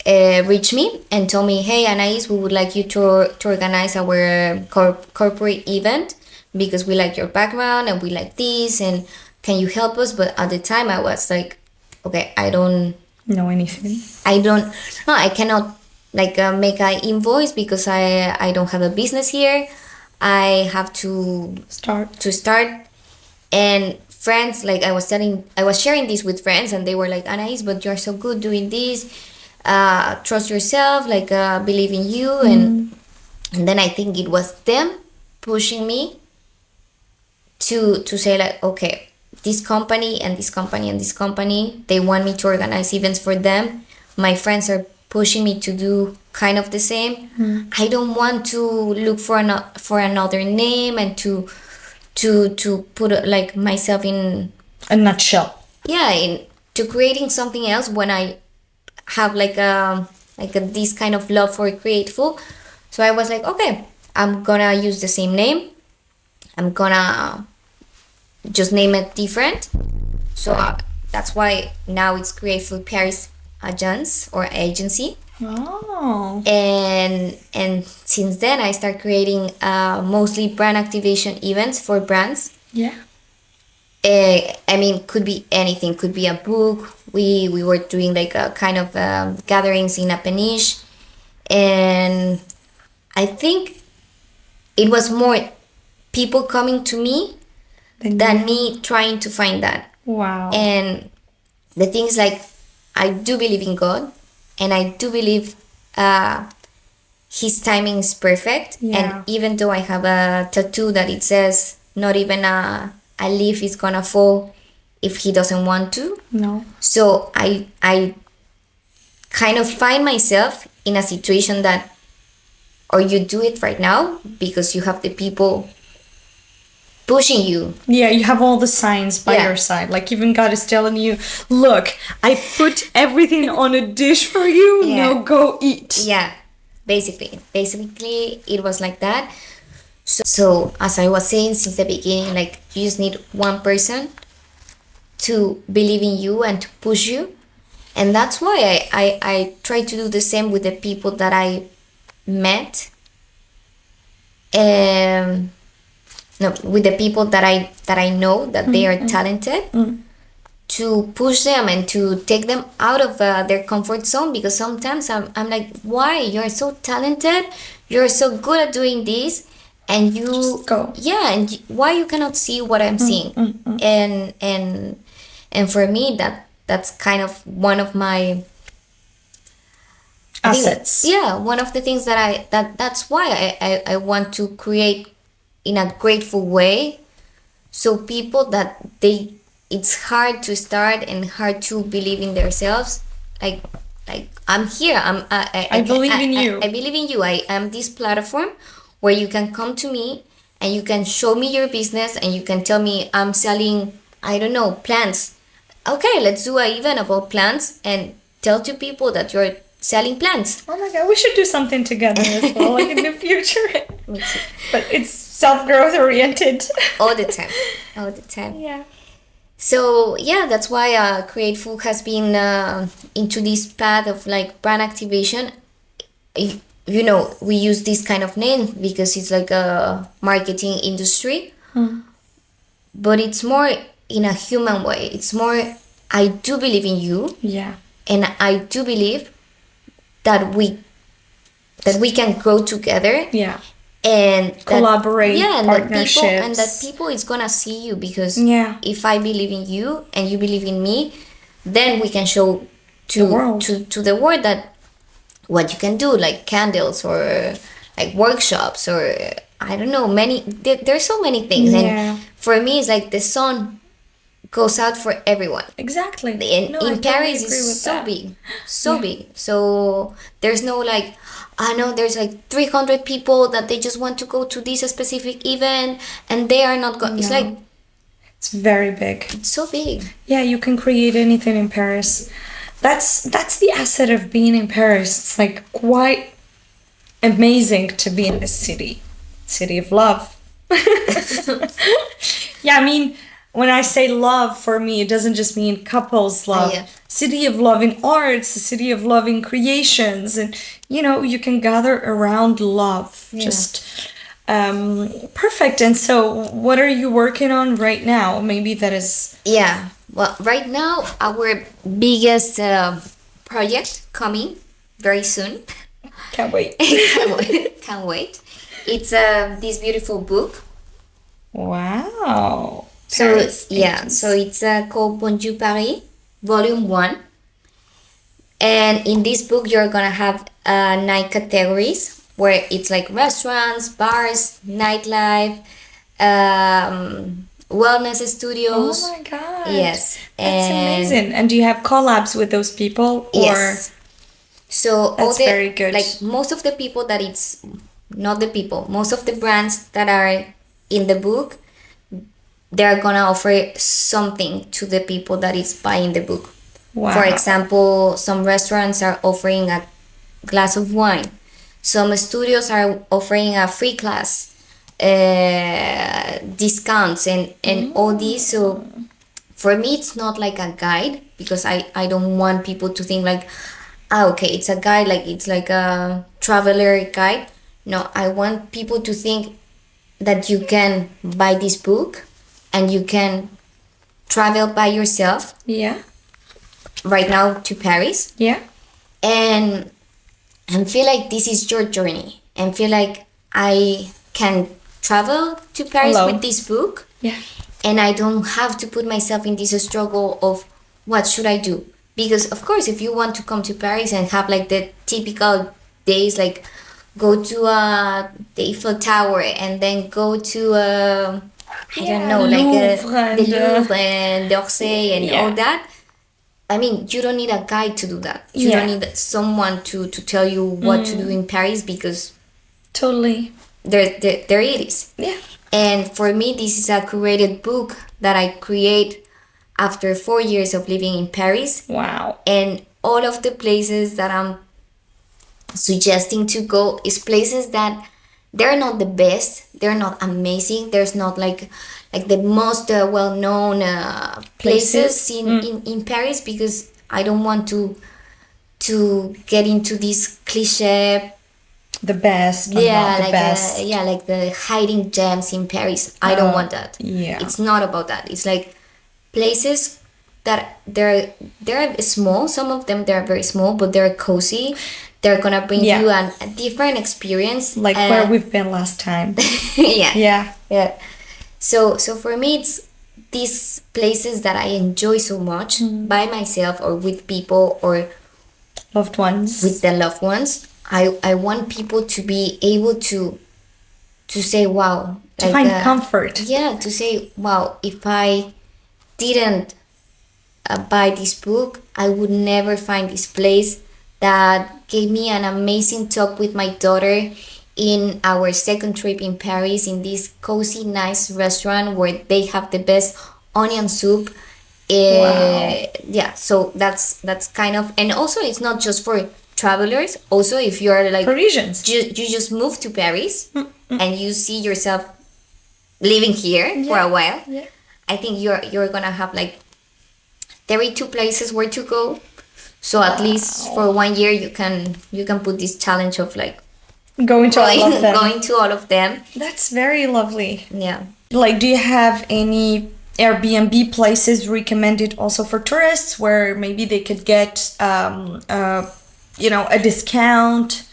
reached me and told me, hey, Annaïs, we would like you to organize our corporate event because we like your background and we like this, and can you help us? But at the time I was like, okay, I don't know anything. I cannot like make an invoice because I don't have a business here. I have to start. And friends, like I was sharing this with friends, and they were like, Annaïs, but you're so good doing this, trust yourself, like believe in you. And then I think it was them pushing me to say like, okay, this company and this company and this company, they want me to organize events for them. My friends are pushing me to do kind of the same. I don't want to look for another name and to put like myself in a nutshell. Yeah, to creating something else when I have this kind of love for Createful. So I was like, okay, I'm gonna use the same name. I'm gonna just name it different. So that's why now it's Createful Paris Agence or agency. Oh. And since then I start creating mostly brand activation events for brands. Yeah. I mean, could be anything. Could be a book. We were doing like a kind of gatherings in a peniche, and I think it was more people coming to me than me trying to find that. Wow. And the thing is, like, I do believe in God, and I do believe His timing is perfect. Yeah. And even though I have a tattoo that it says not even a leaf is gonna fall if He doesn't want to. No. So I kind of find myself in a situation that, or you do it right now because you have the people pushing you. Yeah, you have all the signs by your side. Like even God is telling you, look, I put everything on a dish for you. Yeah. Now go eat. Yeah, basically it was like that. So as I was saying since the beginning, like you just need one person to believe in you and to push you. And that's why I try to do the same with the people that I met. No, with the people that I know that they are talented, to push them and to take them out of their comfort zone. Because sometimes I'm like, why? You're so talented, you're so good at doing this, and you just go. Yeah, and why you cannot see what I'm seeing? And for me that's kind of one of my assets. One of the things that's why I want to create in a grateful way, so people that it's hard to start and hard to believe in themselves, like I'm here, I believe in you. I believe in you. I am this platform where you can come to me and you can show me your business and you can tell me I'm selling, I don't know, plants. Okay, let's do an event about plants and tell to people that you're selling plants. Oh my God, we should do something together as well, like in the future. Me too. But it's self-growth oriented. All the time. Yeah. So yeah, that's why Createful has been into this path of like brand activation. You know, we use this kind of name because it's like a marketing industry, but it's more in a human way. It's more, I do believe in you. Yeah. And I do believe that we can grow together. Yeah. And collaborate, and partnerships. that people is gonna see you, because if I believe in you and you believe in me, then we can show to the world that what you can do, like candles or like workshops or I don't know, there's so many things. And for me it's like the sun goes out for everyone. Exactly. In Paris is so big, big. So there's no like, I know there's like 300 people that they just want to go to this specific event and they are not going. It's like, it's very big. It's so big. Yeah, you can create anything in Paris. That's the asset of being in Paris. It's like quite amazing to be in this city of love. Yeah, I mean, when I say love, for me, it doesn't just mean couples love. Yeah. City of love in arts, a city of love in creations, and you can gather around love. Yeah. Just perfect. And so, what are you working on right now? Maybe that is. Yeah. Well, right now, our biggest project coming very soon. Can't wait. Can't wait. It's this beautiful book. Wow. So Paris yeah, Agents. so it's called Bonjour Paris, Volume 1. And in this book, you're gonna have 9 categories where it's like restaurants, bars, nightlife, wellness studios. Oh my god. Yes, That's and amazing. And do you have collabs with those people? Or yes. So all That's the very good. like most of the people that it's not the people, most of the brands that are in the book, they're gonna offer something to the people that is buying the book. Wow. For example, some restaurants are offering a glass of wine. Some studios are offering a free class, discounts and all these. So for me, it's not like a guide because I don't want people to think like, okay, it's a guide, like it's like a traveler guide. No, I want people to think that you can buy this book and you can travel by yourself Yeah. right now to Paris Yeah. and feel like this is your journey and feel like I can travel to Paris Alone. with this book Yeah. and I don't have to put myself in this struggle of what should I do, because of course if you want to come to Paris and have like the typical days, like go to the Eiffel Tower and then go to I don't know, like Louvre the and, Louvre and d'Orsay and Yeah. all that. I mean, you don't need a guide to do that. You Yeah. don't need someone to tell you what to do in Paris, because Totally. there it is. Yeah. And for me, this is a curated book that I create after 4 years of living in Paris. Wow. And all of the places that I'm suggesting to go is places that they're not the best, they're not amazing, there's not like the most well-known places in Paris, because I don't want to get into this cliche, The best. But not the like best. like the hiding gems in Paris. I don't want that. Yeah. It's not about that. It's like places that they're small. Some of them they're very small, but they're cozy. They're gonna bring Yeah. you a different experience. Like where we've been last time. yeah. Yeah. Yeah. So for me, it's these places that I enjoy so much by myself or with people or Loved ones. with the loved ones. I want people to be able to say, wow. To find comfort. Yeah, to say, wow, if I didn't buy this book, I would never find this place that gave me an amazing talk with my daughter in our second trip in Paris, in this cozy, nice restaurant where they have the best onion soup. Wow. Yeah, so that's kind of, and also it's not just for travelers. Also, if you're like Parisians. you just move to Paris and you see yourself living here for a while, Yeah. I think you're gonna have like 32 places where to go. So at least for 1 year you can put this challenge of like Going to all of them. going to all of them. That's very lovely. Yeah. Like, do you have any Airbnb places recommended also for tourists where maybe they could get, a discount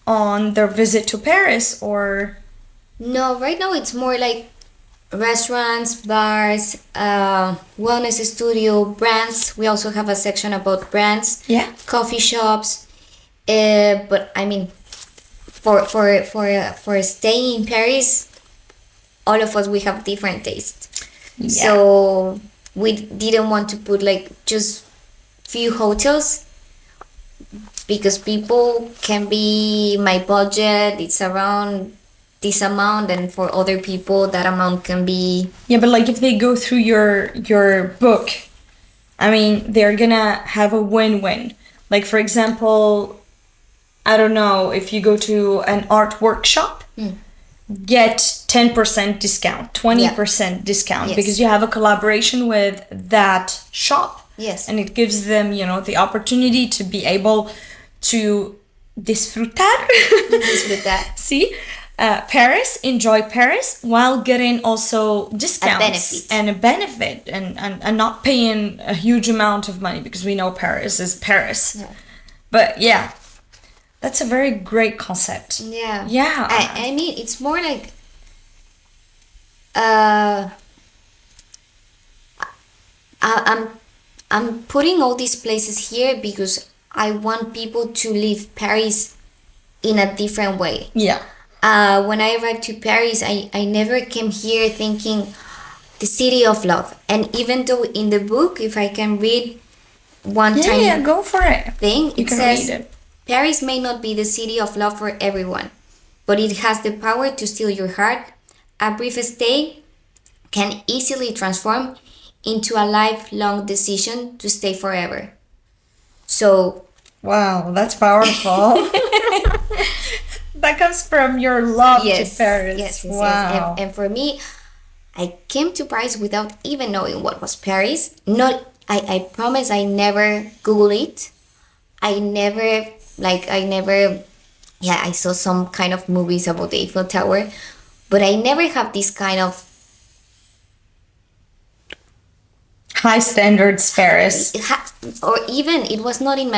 on their visit to Paris? Or No, right now it's more like restaurants, bars, wellness studio, brands. We also have a section about brands. Yeah. Coffee shops. But I mean, for staying in Paris, all of us, we have different tastes. Yeah. So we didn't want to put like just few hotels, because people can be, my budget it's around this amount, and for other people that amount can be. Yeah, but like if they go through your book, I mean, they're gonna have a win-win. Like, for example, I don't know, if you go to an art workshop, get 10% discount, 20% discount, because you have a collaboration with that shop. Yes. And it gives them, the opportunity to be able to disfrutar. See? Paris, enjoy Paris, while getting also discounts and a benefit and not paying a huge amount of money, because we know Paris is Paris. Yeah. But yeah, that's a very great concept. Yeah. Yeah. I mean, it's more like I'm putting all these places here because I want people to live Paris in a different way. Yeah. When I arrived to Paris, I never came here thinking the city of love. And even though in the book, if I can read one tiny go for it. thing, it says Paris may not be the city of love for everyone, but it has the power to steal your heart. A brief stay can easily transform into a lifelong decision to stay forever. So, wow, that's powerful. That comes from your love to Paris. Yes. Wow. And for me, I came to Paris without even knowing what was Paris. I promise I never Google it. I saw some kind of movies about the Eiffel Tower, but I never have this kind of high standards Paris. Or even it was not in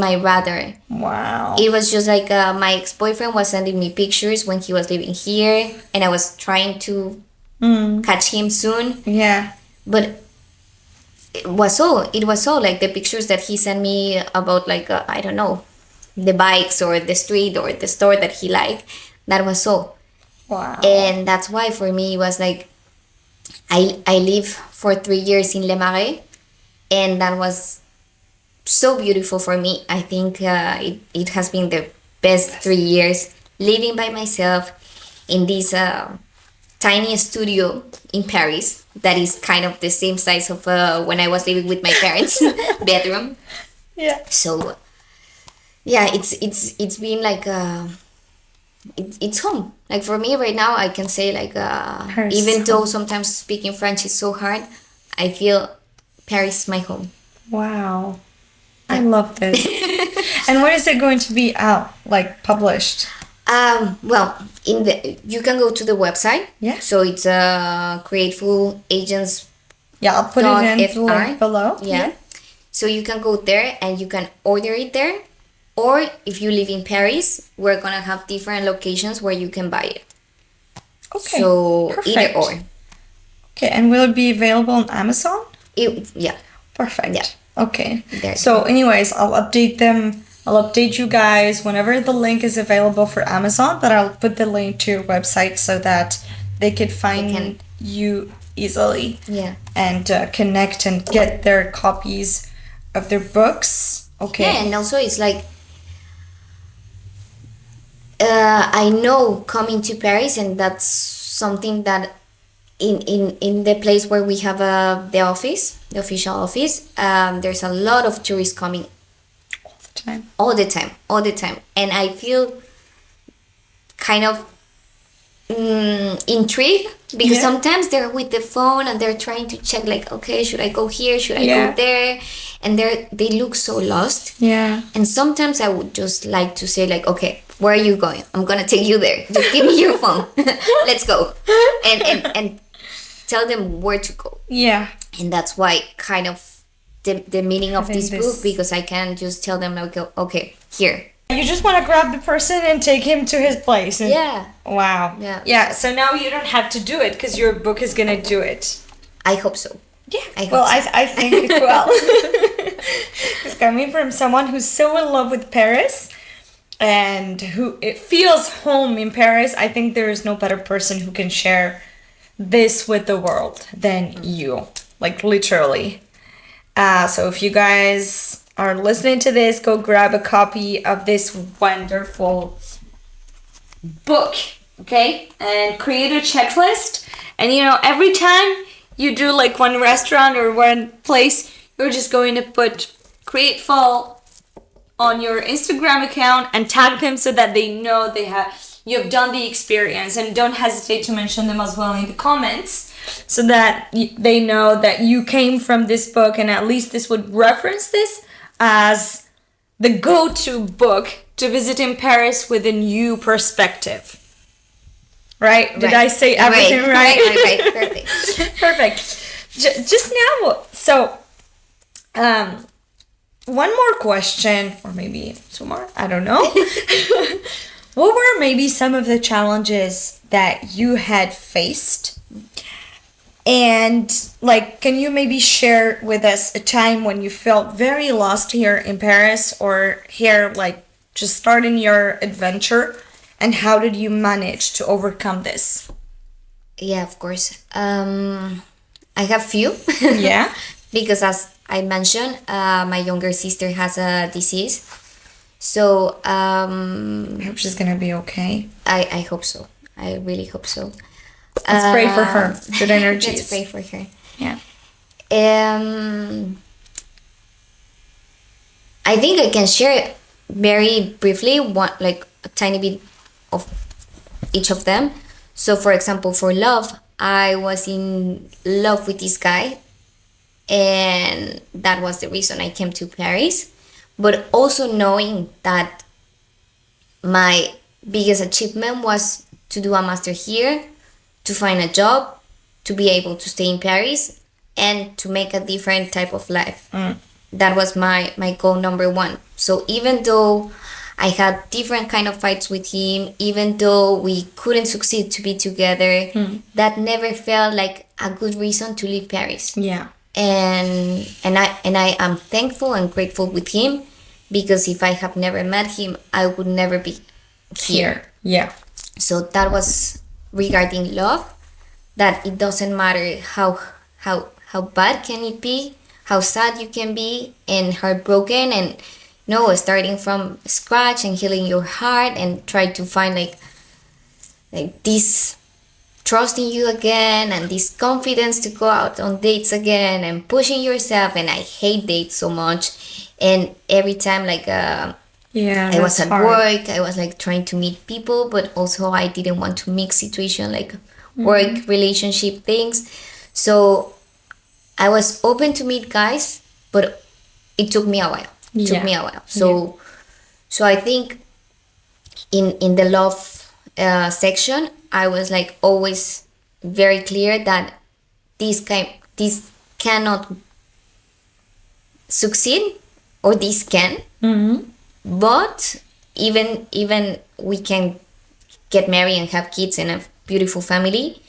my radar. Wow. It was just like my ex-boyfriend was sending me pictures when he was living here, and I was trying to catch him soon. Yeah. But it was all like the pictures that he sent me about, like I don't know, the bikes or the street or the store that he liked. That was all. Wow. And that's why for me it was like I lived for 3 years in Le Marais, and that was so beautiful for me. I think it has been the best 3 years living by myself in this tiny studio in Paris that is kind of the same size of when I was living with my parents' bedroom. Yeah. So yeah, it's been like it's home. Like for me right now, I can say like even though sometimes speaking French is so hard, I feel Paris is my home. Wow. I love this. And when is it going to be out, like published? Well, you can go to the website. Yeah. So it's KREATEFUL Agents. Yeah, I'll put it in the link below. Yeah. So you can go there and you can order it there. Or if you live in Paris, we're gonna have different locations where you can buy it. Okay. So perfect. Either or. Okay, and will it be available on Amazon? Yeah. Perfect. Yeah. Okay. There. So anyways, I'll update them. I'll update you guys whenever the link is available for Amazon, but I'll put the link to your website so that they could find you easily. Yeah. And connect and get their copies of their books. Okay. Yeah, and also it's like I know coming to Paris, and that's something that in the place where we have the office, the official office, there's a lot of tourists coming all the time, and I feel kind of intrigued because sometimes they're with the phone and they're trying to check, like, okay, should I go here, should I go there, and they look so lost. And sometimes I would just like to say, like, okay, where are you going? I'm gonna take you there, just give me your phone. Let's go. And tell them where to go. And that's why kind of the meaning of this book, because I can just tell them, like, okay, here. You just want to grab the person and take him to his place. And wow. Yeah. So now you don't have to do it because your book is gonna do it. I hope so. Yeah. I think it will. It's coming from someone who's so in love with Paris and who it feels home in Paris. I think there is no better person who can share this with the world than you. Like, literally. So if you guys are listening to this, go grab a copy of this wonderful book, okay? And create a checklist. And every time you do like one restaurant or one place, you're just going to put KREATEFUL on your Instagram account and tag them so that they know they have you have done the experience, and don't hesitate to mention them as well in the comments, so that they know that you came from this book, and at least this would reference this as the go-to book to visit in Paris with a new perspective. Right? Did I say everything right? Right. Perfect. Perfect. Just now, so one more question, or maybe two more, I don't know. What were maybe some of the challenges that you had faced? And like, can you maybe share with us a time when you felt very lost here in Paris, or here, like, just starting your adventure, and how did you manage to overcome this? Yeah, of course. I have few. Yeah. Because as I mentioned, my younger sister has a disease. So I hope she's gonna be okay. I hope so. I really hope so. Let's pray for her. Good energies. Let's pray for her. Yeah. I think I can share very briefly a tiny bit of each of them. So for example, for love, I was in love with this guy, and that was the reason I came to Paris. But also knowing that my biggest achievement was to do a master here, to find a job, to be able to stay in Paris, and to make a different type of life. That was my goal number one. So even though I had different kind of fights with him, even though we couldn't succeed to be together, that never felt like a good reason to leave Paris. Yeah. And I am thankful and grateful with him, because if I have never met him, I would never be here. Yeah. So that was regarding love, that it doesn't matter how bad can it be, how sad you can be and heartbroken, and starting from scratch and healing your heart and try to find like this trust in you again, and this confidence to go out on dates again and pushing yourself. And I hate dates so much, and every time I was at work, I was like trying to meet people, but also I didn't want to mix situation like work relationship things. So I was open to meet guys, but it took me a while. So I think in the love section, I was like always very clear that this cannot succeed, or this can. But even we can get married and have kids and a beautiful family,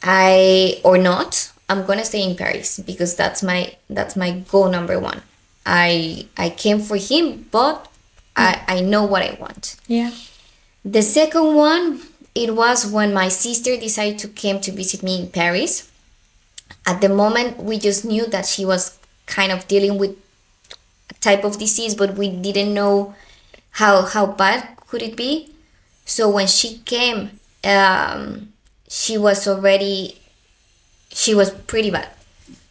I'm gonna stay in Paris, because that's my goal number one. I came for him, but I know what I want. Yeah. The second one, it was when my sister decided to come to visit me in Paris. At the moment, we just knew that she was kind of dealing with a type of disease, but we didn't know how bad could it be. So when she came, she was pretty bad.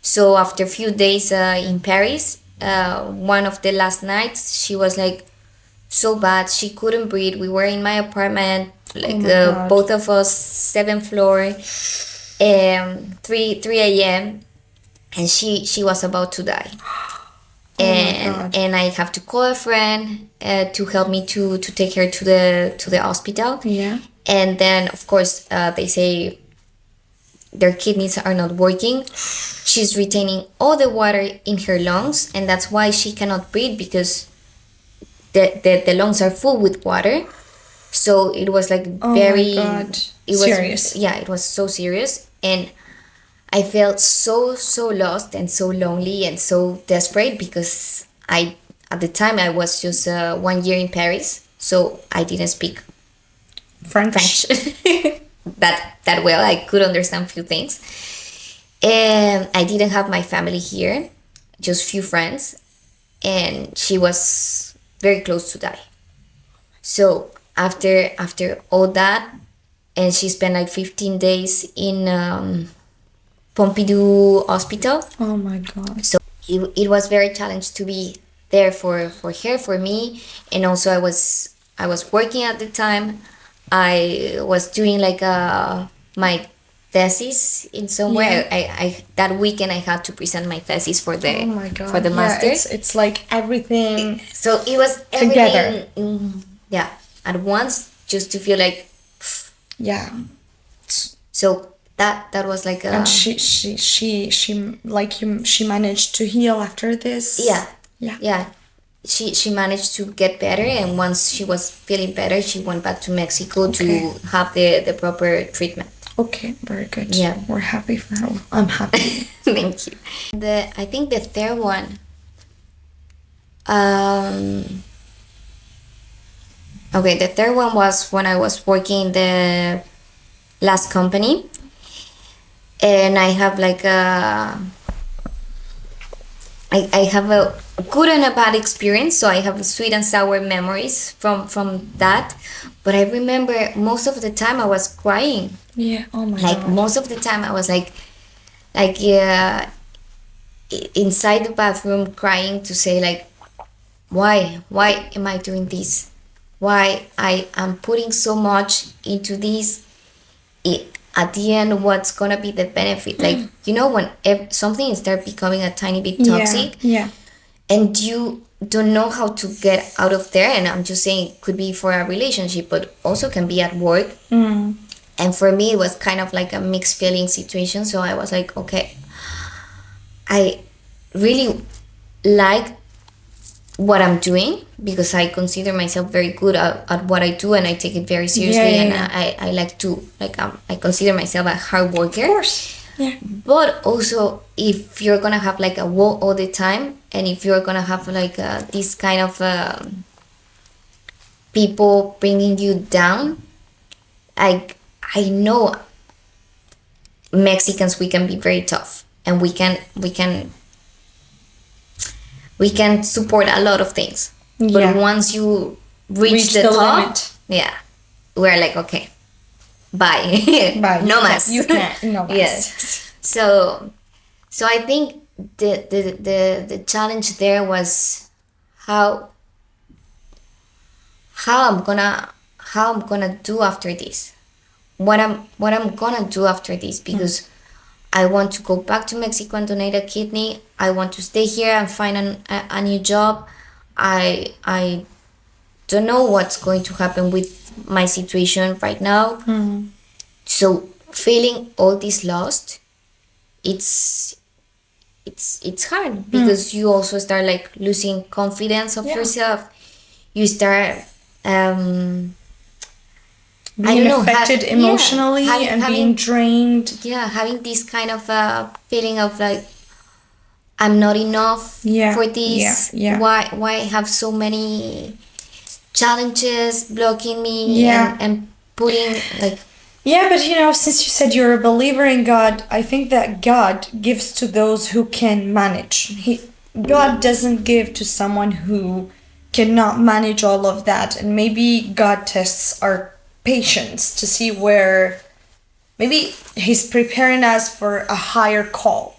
So after a few days in Paris, one of the last nights, she was like so bad, she couldn't breathe. We were in my apartment, both of us, 7th floor, 3 a.m. and she was about to die. And I have to call a friend to help me to take her to the hospital. Yeah. And then of course they say their kidneys are not working. She's retaining all the water in her lungs, and that's why she cannot breathe, because the lungs are full with water. So it was like serious. Yeah, it was so serious, and I felt so lost and so lonely and so desperate, because at the time I was just 1 year in Paris, so I didn't speak French that well. I could understand a few things, and I didn't have my family here, just few friends, and she was very close to die. So after all that, and she spent like 15 days in Pompidou hospital. Oh my God. So it was very challenging to be there for her, for me, and also I was working at the time. I was doing like my thesis in some way. I that weekend I had to present my thesis for the Oh my God. for the master. It's like everything. So it was Together. everything, yeah, at once, just to feel like. Yeah. So that was like a. And she like you, she managed to heal after this. Yeah. Yeah. Yeah. She managed to get better, and once she was feeling better, she went back to Mexico to have the proper treatment. Okay, very good. Yeah. We're happy for her. I'm happy. Thank you. I think the third one. Okay, the third one was when I was working in the last company, and I have like I have a good and a bad experience, so I have sweet and sour memories from that. But I remember most of the time I was crying. Yeah. Oh my Like God. most of the time I was like inside the bathroom crying to say like, why am I doing this? Why I am putting so much into this? At the end, what's gonna be the benefit? Like, you know, when something start becoming a tiny bit toxic, Yeah. and you don't know how to get out of there. And I'm just saying, it could be for a relationship, but also can be at work. And for me, it was kind of like a mixed feeling situation. So I was like, okay, I really like what I'm doing, because I consider myself very good at what I do, and I take it very seriously. Yeah. And I like to, like, I consider myself a hard worker. Of course. Yeah. But also, if you're gonna have like a wall all the time, and if you're gonna have like this kind of people bringing you down, like, I know Mexicans, we can be very tough, and we can support a lot of things. But Yeah. once you reach the top, limit. yeah, we're like, okay, bye. Bye. No más. You can't. No más. Yes. So I think the challenge there was how I'm gonna do after this. What I'm gonna do after this, because I want to go back to Mexico and donate a kidney. I want to stay here and find a new job. I don't know what's going to happen with my situation right now. So feeling all this lost, it's hard, because you also start like losing confidence of yourself. You start Being affected emotionally and being drained. Yeah, having this kind of feeling of like, I'm not enough for this. Why I have so many challenges blocking me and putting like. Yeah, but since you said you're a believer in God, I think that God gives to those who can manage. God doesn't give to someone who cannot manage all of that, and maybe God tests our patience to see where maybe he's preparing us for a higher call.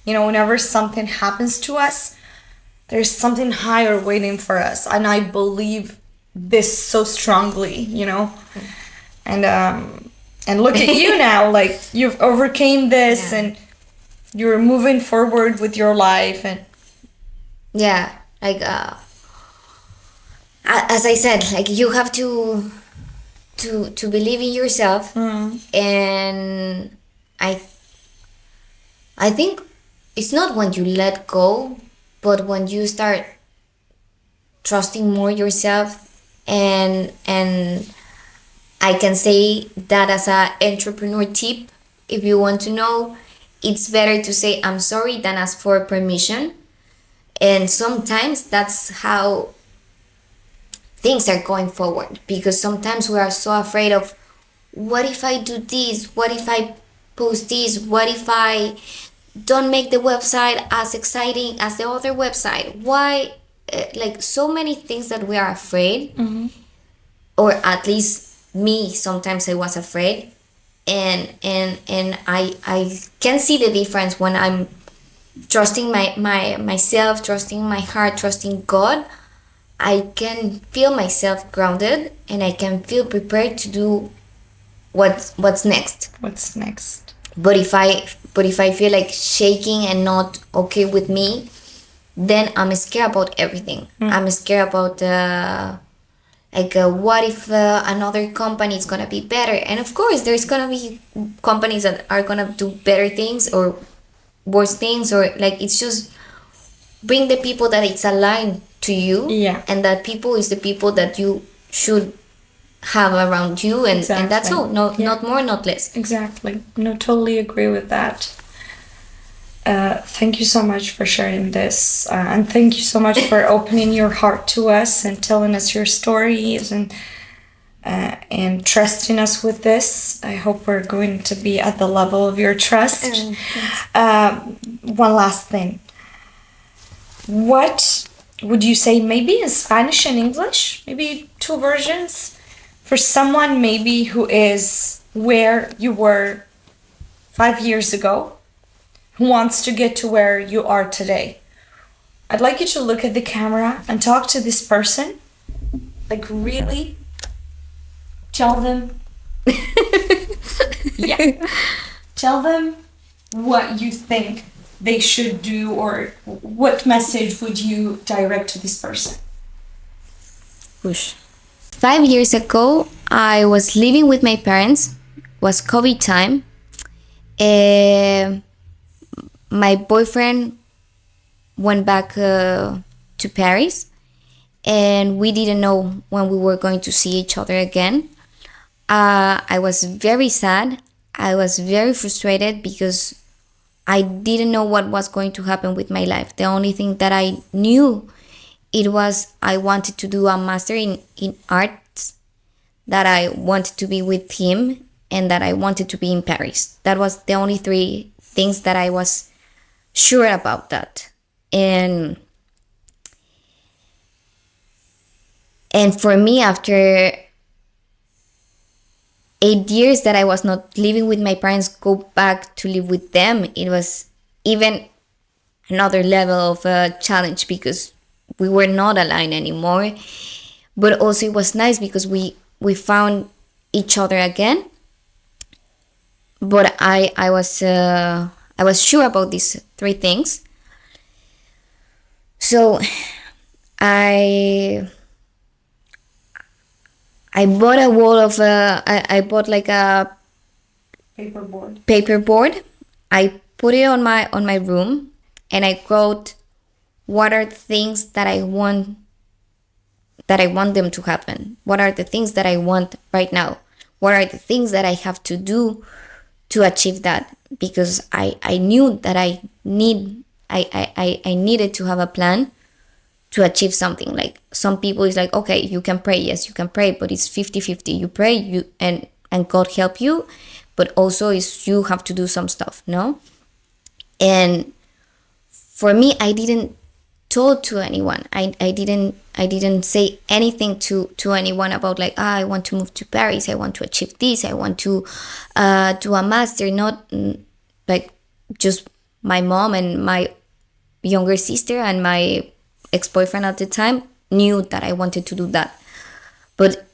Whenever something happens to us, there's something higher waiting for us, and I believe this so strongly. And look at you now, like you've overcame this and you're moving forward with your life. And like as I said, like, you have to believe in yourself. And I think it's not when you let go, but when you start trusting more yourself. And I can say that as an entrepreneur tip, if you want to know, it's better to say I'm sorry than ask for permission. And sometimes that's how things are going forward, because sometimes we are so afraid of, what if I do this? What if I post this? What if I don't make the website as exciting as the other website? Why? Like, so many things that we are afraid, or at least me, sometimes I was afraid. And I can see the difference when I'm trusting myself, trusting my heart, trusting God. I can feel myself grounded and I can feel prepared to do what's next. What's next? But if I feel like shaking and not okay with me, then I'm scared about everything. I'm scared about what if another company is gonna be better? And of course, there's gonna be companies that are gonna do better things or worse things, or like it's just bring the people that it's aligned to you, and that people is the people that you should have around you, and that's all. No, not more, not less. Exactly. No, totally agree with that. Thank you so much for sharing this, and thank you so much for opening your heart to us and telling us your stories and trusting us with this. I hope we're going to be at the level of your trust. One last thing. What would you say, maybe in Spanish and English, maybe two versions, for someone maybe who is where you were 5 years ago, who wants to get to where you are today? I'd like you to look at the camera and talk to this person, like really tell them tell them what you think they should do, or what message would you direct to this person? Push. 5 years ago, I was living with my parents. It was COVID time. My boyfriend went back to Paris, and we didn't know when we were going to see each other again. I was very sad. I was very frustrated because I didn't know what was going to happen with my life. The only thing that I knew, it was I wanted to do a master in arts, that I wanted to be with him, and that I wanted to be in Paris. That was the only three things that I was sure about that. And for me, after 8 years that I was not living with my parents, go back to live with them, it was even another level of a challenge because we were not aligned anymore. But also it was nice because we found each other again. But I was sure about these three things. So I bought a wall of I bought like a paperboard. I put it on my room, and I wrote what are the things that I want them to happen. What are the things that I want right now? What are the things that I have to do to achieve that? Because I knew that I needed to have a plan to achieve something. Like some people is like, okay, you can pray. Yes, you can pray, but it's 50-50. You pray, and God help you, but also is you have to do some stuff, no? And for me, I didn't told to anyone. I didn't say anything to anyone about like, I want to move to Paris, I want to achieve this, I want to do a master. Not like just my mom and my younger sister and my ex-boyfriend at the time knew that I wanted to do that. But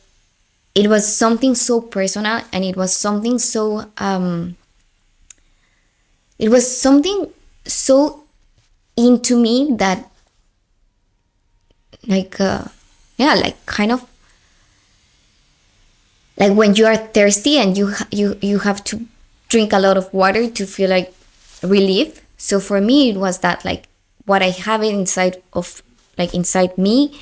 it was something so personal, and it was something so into me that like kind of like when you are thirsty and you have to drink a lot of water to feel like relief. So for me it was that, like, what I have inside me,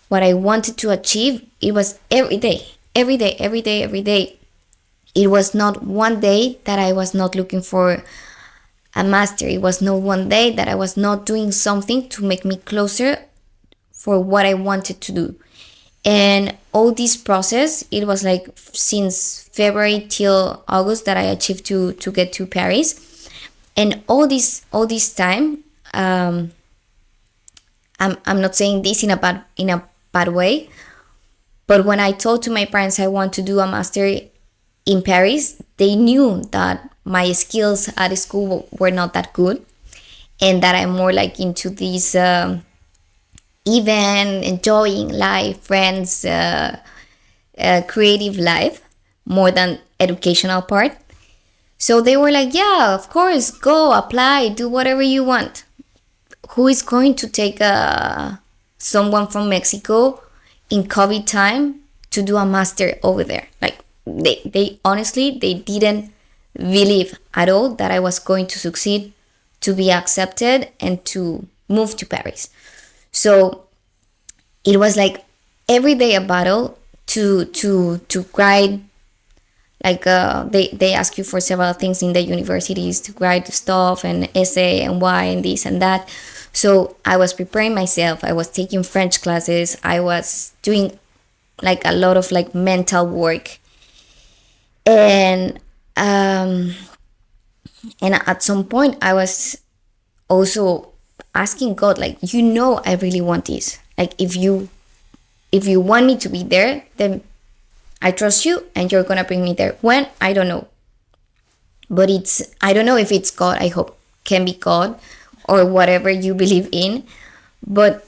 what I wanted to achieve, it was every day. It was not one day that I was not looking for a master. It was not one day that I was not doing something to make me closer for what I wanted to do. And all this process, it was like since February till August that I achieved to get to Paris. And all this time, I'm not saying this in a bad way, but when I told to my parents I want to do a master in Paris, they knew that my skills at school were not that good, and that I'm more like into this even enjoying life, friends, creative life, more than educational part. So they were like, yeah, of course, go apply, do whatever you want. Who is going to take someone from Mexico in COVID time to do a master over there? Like, they honestly, they didn't believe at all that I was going to succeed, to be accepted, and to move to Paris. So it was like every day a battle to write. Like they ask you for several things in the universities to write stuff and essay and why and this and that. So I was preparing myself. I was taking French classes. I was doing like a lot of like mental work, and at some point I was also asking God, like, I really want this. Like, if you want me to be there, then I trust you and you're gonna bring me there. When? I don't know. But I don't know if it's God. I hope can be God or whatever you believe in. But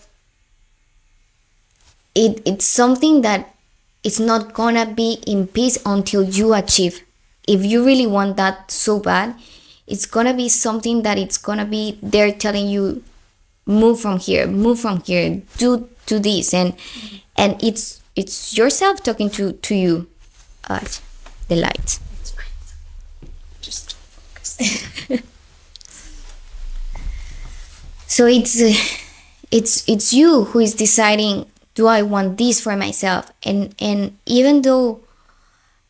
it's something that it's not gonna be in peace until you achieve. If you really want that so bad, it's gonna be something that it's gonna be there telling you, move from here, do this, and it's yourself talking to you. The lights. Just focus. So it's you who is deciding, do I want this for myself? And even though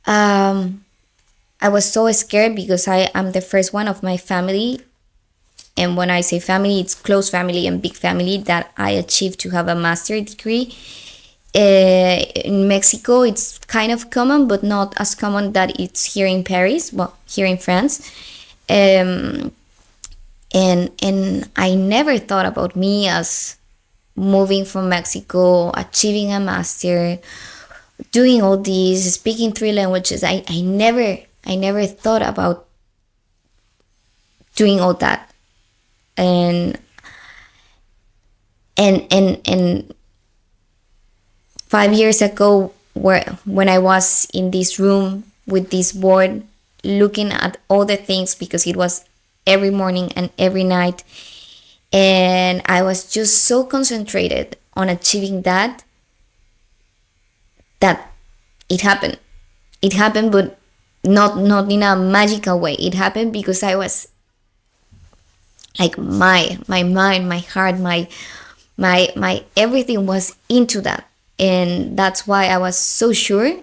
I was so scared because I am the first one of my family, and when I say family, it's close family and big family, that I achieved to have a master's degree. In Mexico, it's kind of common, but not as common that it's here in Paris, well, here in France. And I never thought about me as moving from Mexico, achieving a master, doing all these, speaking 3 languages. I never thought about doing all that. And 5 years ago, when I was in this room with this board, looking at all the things, because it was every morning and every night, and I was just so concentrated on achieving that it happened. It happened, but not in a magical way. It happened because I was like my mind, my heart, my everything was into that. And that's why I was so sure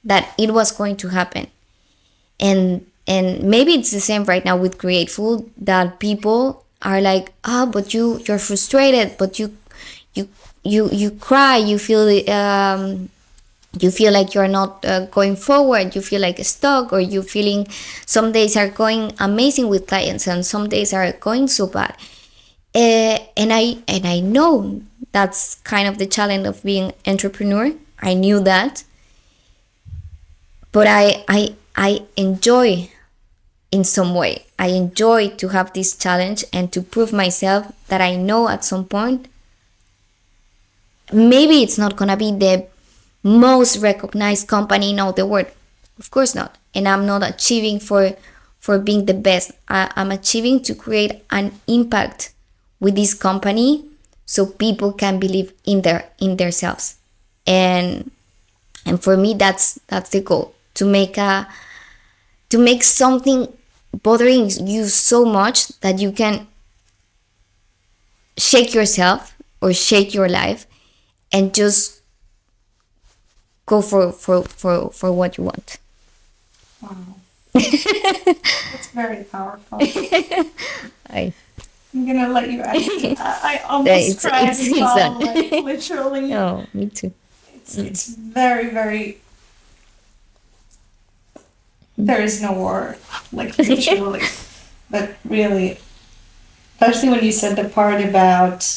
that it was going to happen. And maybe it's the same right now with Grateful, that people are like, but you're frustrated, but you cry, you feel like you're not going forward, you feel like stuck, or you feeling some days are going amazing with clients and some days are going so bad. And I know that's kind of the challenge of being entrepreneur. I knew that, but I enjoy, in some way, I enjoy to have this challenge and to prove myself that I know at some point, maybe it's not gonna be the most recognized company in all the world, of course not, and I'm not achieving for being the best. I'm achieving to create an impact with this company, so people can believe in themselves, and for me that's the goal, to make something bothering you so much that you can shake yourself or shake your life and just go for what you want. Wow. That's very powerful. I'm gonna let you add. I almost cried as well, like literally. Oh, me too. It's very, very. There is no word, like literally, but really, especially when you said the part about,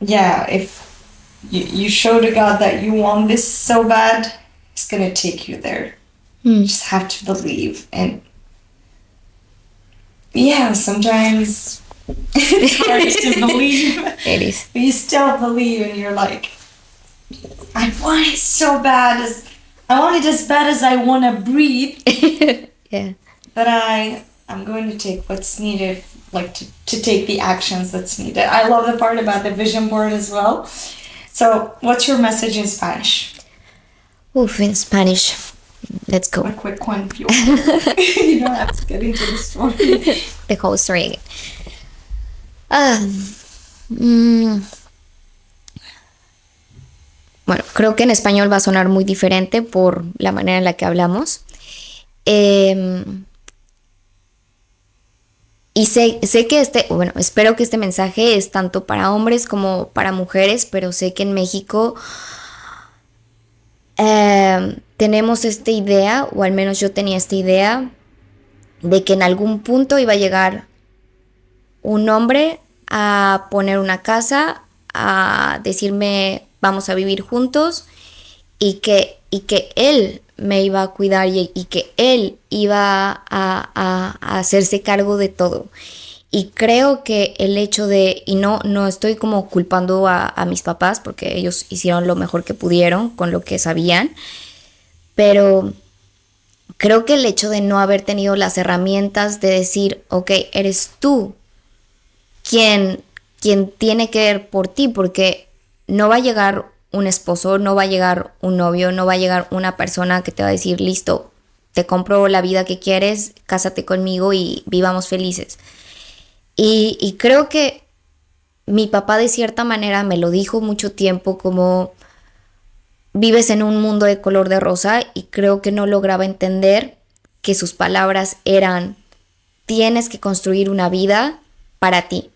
if you show to God that you want this so bad, He's gonna take you there. You just have to believe. And sometimes It's hard to believe. It is. But you still believe, and you're like, I want it so bad. I want it as bad as I want to breathe. Yeah. But I'm going to take what's needed, like to take the actions that's needed. I love the part about the vision board as well. So, what's your message in Spanish? Oof, in Spanish. Let's go. A quick one, if you want. You don't have to get into the story. The whole story again. Bueno, creo que en español va a sonar muy diferente por la manera en la que hablamos. Y sé que espero que este mensaje es tanto para hombres como para mujeres, pero sé que en México tenemos esta idea, o al menos yo tenía esta idea, de que en algún punto iba a llegar un hombre a poner una casa, a decirme vamos a vivir juntos, y que él me iba a cuidar y que él iba a hacerse cargo de todo. Y creo que el hecho de, y no estoy como culpando a mis papás, porque ellos hicieron lo mejor que pudieron con lo que sabían, pero creo que el hecho de no haber tenido las herramientas de decir, ok, eres tú quien tiene que ver por ti, porque no va a llegar un esposo, no va a llegar un novio, no va a llegar una persona que te va a decir, listo, te compro la vida que quieres, cásate conmigo y vivamos felices. Y creo que mi papá de cierta manera me lo dijo mucho tiempo, como vives en un mundo de color de rosa, y creo que no lograba entender que sus palabras eran, tienes que construir una vida para ti,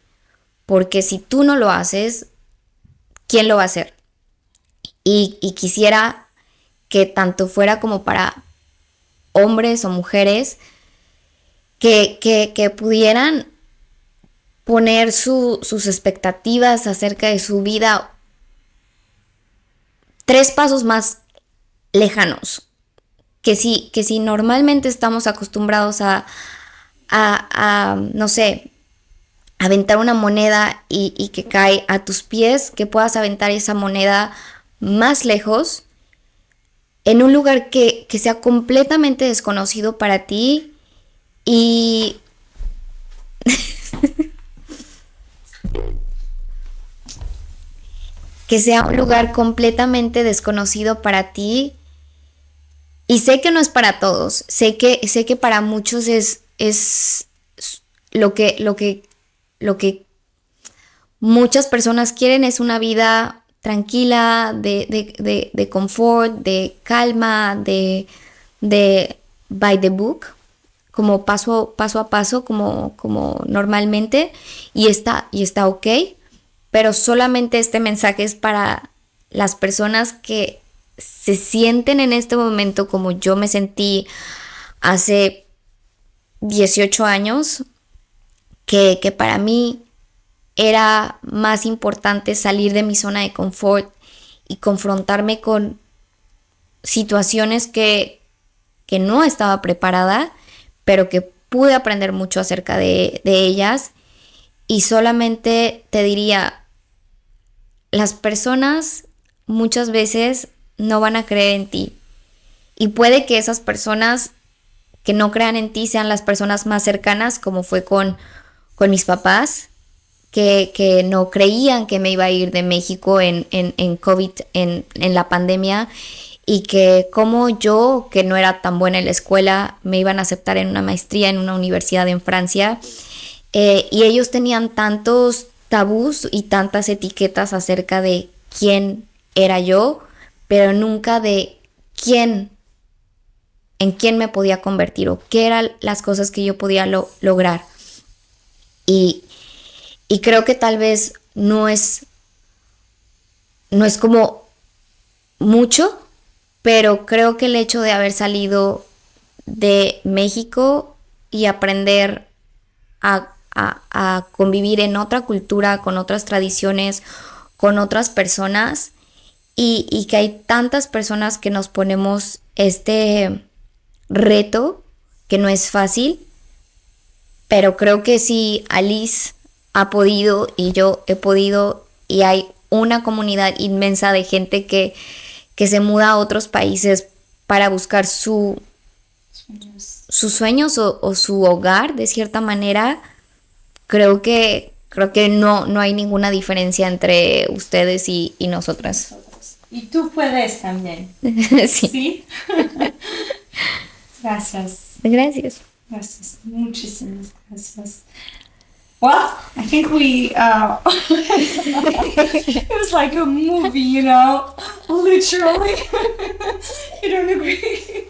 porque si tú no lo haces, ¿quién lo va a hacer? Y quisiera que tanto fuera como para hombres o mujeres que pudieran poner sus expectativas acerca de su vida 3 pasos más lejanos. Que si normalmente estamos acostumbrados a no sé, aventar una moneda y que cae a tus pies, que puedas aventar esa moneda más lejos, en un lugar que sea completamente desconocido para ti, y que sea un lugar completamente desconocido para ti. Y sé que no es para todos, sé que para muchos es lo que muchas personas quieren, es una vida tranquila, de confort, de calma, de by the book, como paso a paso, como normalmente, y está ok, pero solamente este mensaje es para las personas que se sienten en este momento como yo me sentí hace 18 años, que para mí era más importante salir de mi zona de confort y confrontarme con situaciones que no estaba preparada, pero que pude aprender mucho acerca de ellas. Y solamente te diría, las personas muchas veces no van a creer en ti, y puede que esas personas que no crean en ti sean las personas más cercanas, como fue con mis papás, que no creían que me iba a ir de México en COVID, en la pandemia, y que como yo, que no era tan buena en la escuela, me iban a aceptar en una maestría en una universidad en Francia, y ellos tenían tantos tabús y tantas etiquetas acerca de quién era yo, pero nunca de en quién me podía convertir, o qué eran las cosas que yo podía lograr. Y creo que tal vez no es como mucho, pero creo que el hecho de haber salido de México y aprender a convivir en otra cultura, con otras tradiciones, con otras personas, y que hay tantas personas que nos ponemos este reto, que no es fácil, pero creo que si Alice ha podido y yo he podido, y hay una comunidad inmensa de gente que se muda a otros países para buscar sus sueños o su hogar de cierta manera. Creo que no hay ninguna diferencia entre ustedes y nosotras. Y tú puedes también. Sí. ¿Sí? Gracias. Gracias. Gracias. Muchísimas gracias. Well, I think it was like a movie, you know, literally. You don't agree?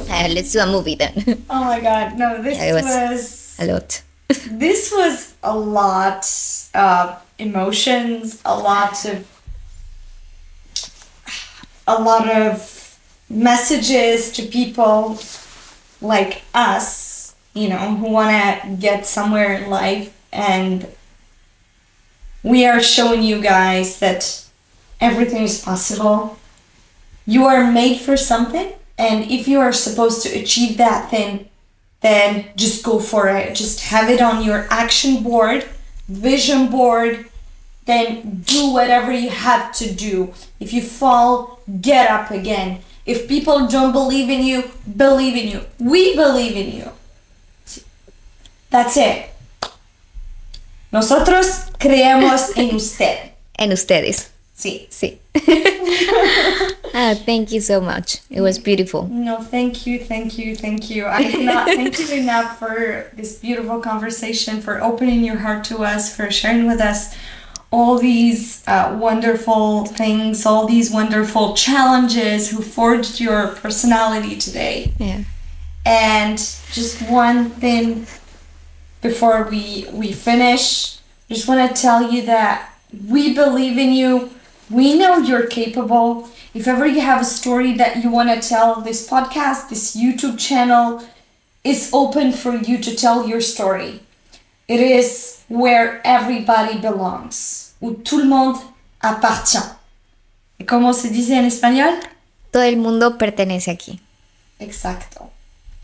Let's do a movie then. Oh my God, no, this was a lot. This was a lot of emotions, a lot of messages to people like us, you know, who want to get somewhere in life, and we are showing you guys that everything is possible. You are made for something, and if you are supposed to achieve that thing, then just go for it. Just have it on your action board, vision board, then do whatever you have to do. If you fall, get up again. If people don't believe in you, believe in you. We believe in you. That's it. Nosotros creemos en usted. En ustedes. Sí. Sí. Thank you so much. It was beautiful. No, thank you. I cannot thank you enough for this beautiful conversation, for opening your heart to us, for sharing with us all these wonderful things, all these wonderful challenges who forged your personality today. Yeah. And just one thing before we finish, just want to tell you that we believe in you. We know you're capable. If ever you have a story that you want to tell, this podcast, this YouTube channel is open for you to tell your story. It is where everybody belongs, où tout le monde appartient. ¿Y cómo se dice en español? Todo el mundo pertenece aquí. Exacto.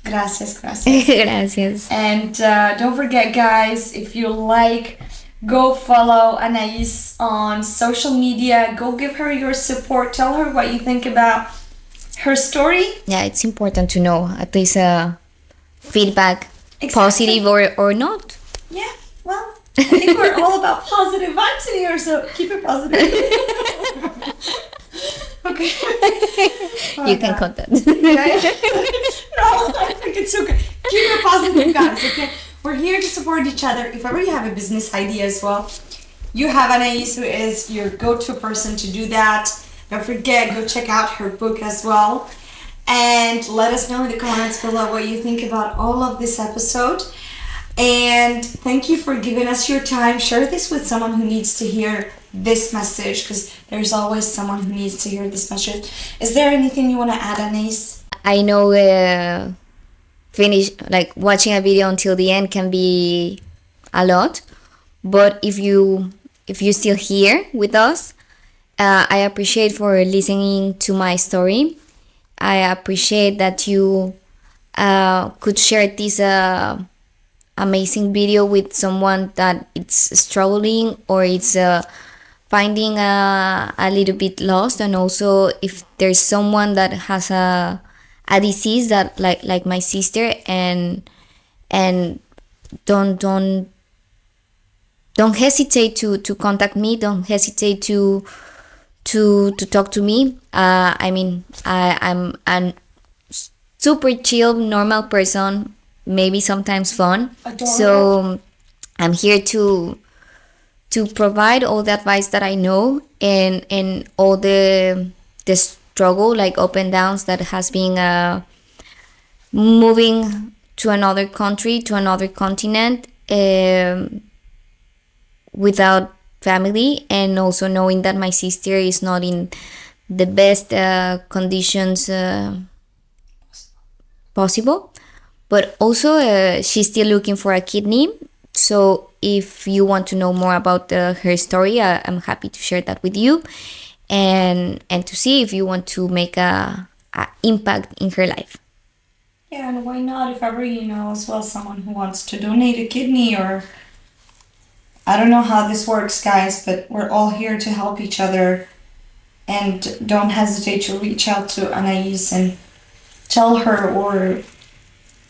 Gracias. Gracias. And don't forget, guys, if you like, go follow Annaïs on social media. Go give her your support. Tell her what you think about her story. Yeah, it's important to know at least feedback, Exactly. positive or not. Yeah, well, I think we're all about positive vibes in here, so keep it positive. Okay. Oh, you can cut that. No, I think it's okay. Keep it positive, guys, okay? We're here to support each other. If ever you have a business idea as well, you have Annaïs, who is your go-to person to do that. Don't forget, go check out her book as well. And let us know in the comments below what you think about all of this episode. And thank you for giving us your time. Share this with someone who needs to hear this message, because there's always someone who needs to hear this message. Is there anything you want to add, Annaïs? I know watching a video until the end can be a lot, but if you still here with us, I appreciate for listening to my story. I appreciate that you could share this amazing video with someone that it's struggling or it's finding a little bit lost. And also if there's someone that has a disease that like my sister, and don't hesitate to contact me. Don't hesitate to talk to me. I'm a super chill, normal person, maybe sometimes fun. Adorable. So I'm here to provide all the advice that I know, and all the struggle, like up and downs that has been moving to another country, to another continent, without family, and also knowing that my sister is not in the best conditions possible, but also she's still looking for a kidney. So if you want to know more about her story, I'm happy to share that with you, and to see if you want to make a impact in her life. Yeah, and why not, if ever you know as well someone who wants to donate a kidney or I don't know how this works, guys, but we're all here to help each other. And don't hesitate to reach out to Annaïs and tell her, or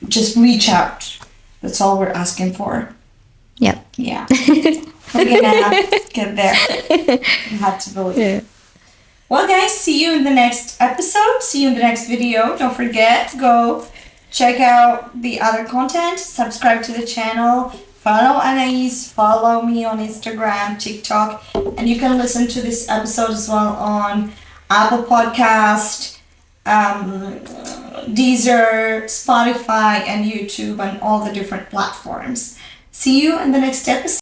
just reach out. That's all we're asking for. Yep. Yeah. We're gonna get there. You have to believe. Yeah. Well, guys, see you in the next episode. See you in the next video. Don't forget, go check out the other content. Subscribe to the channel. Follow Annaïs. Follow me on Instagram, TikTok. And you can listen to this episode as well on Apple Podcast, Deezer, Spotify, and YouTube, and all the different platforms. See you in the next episode.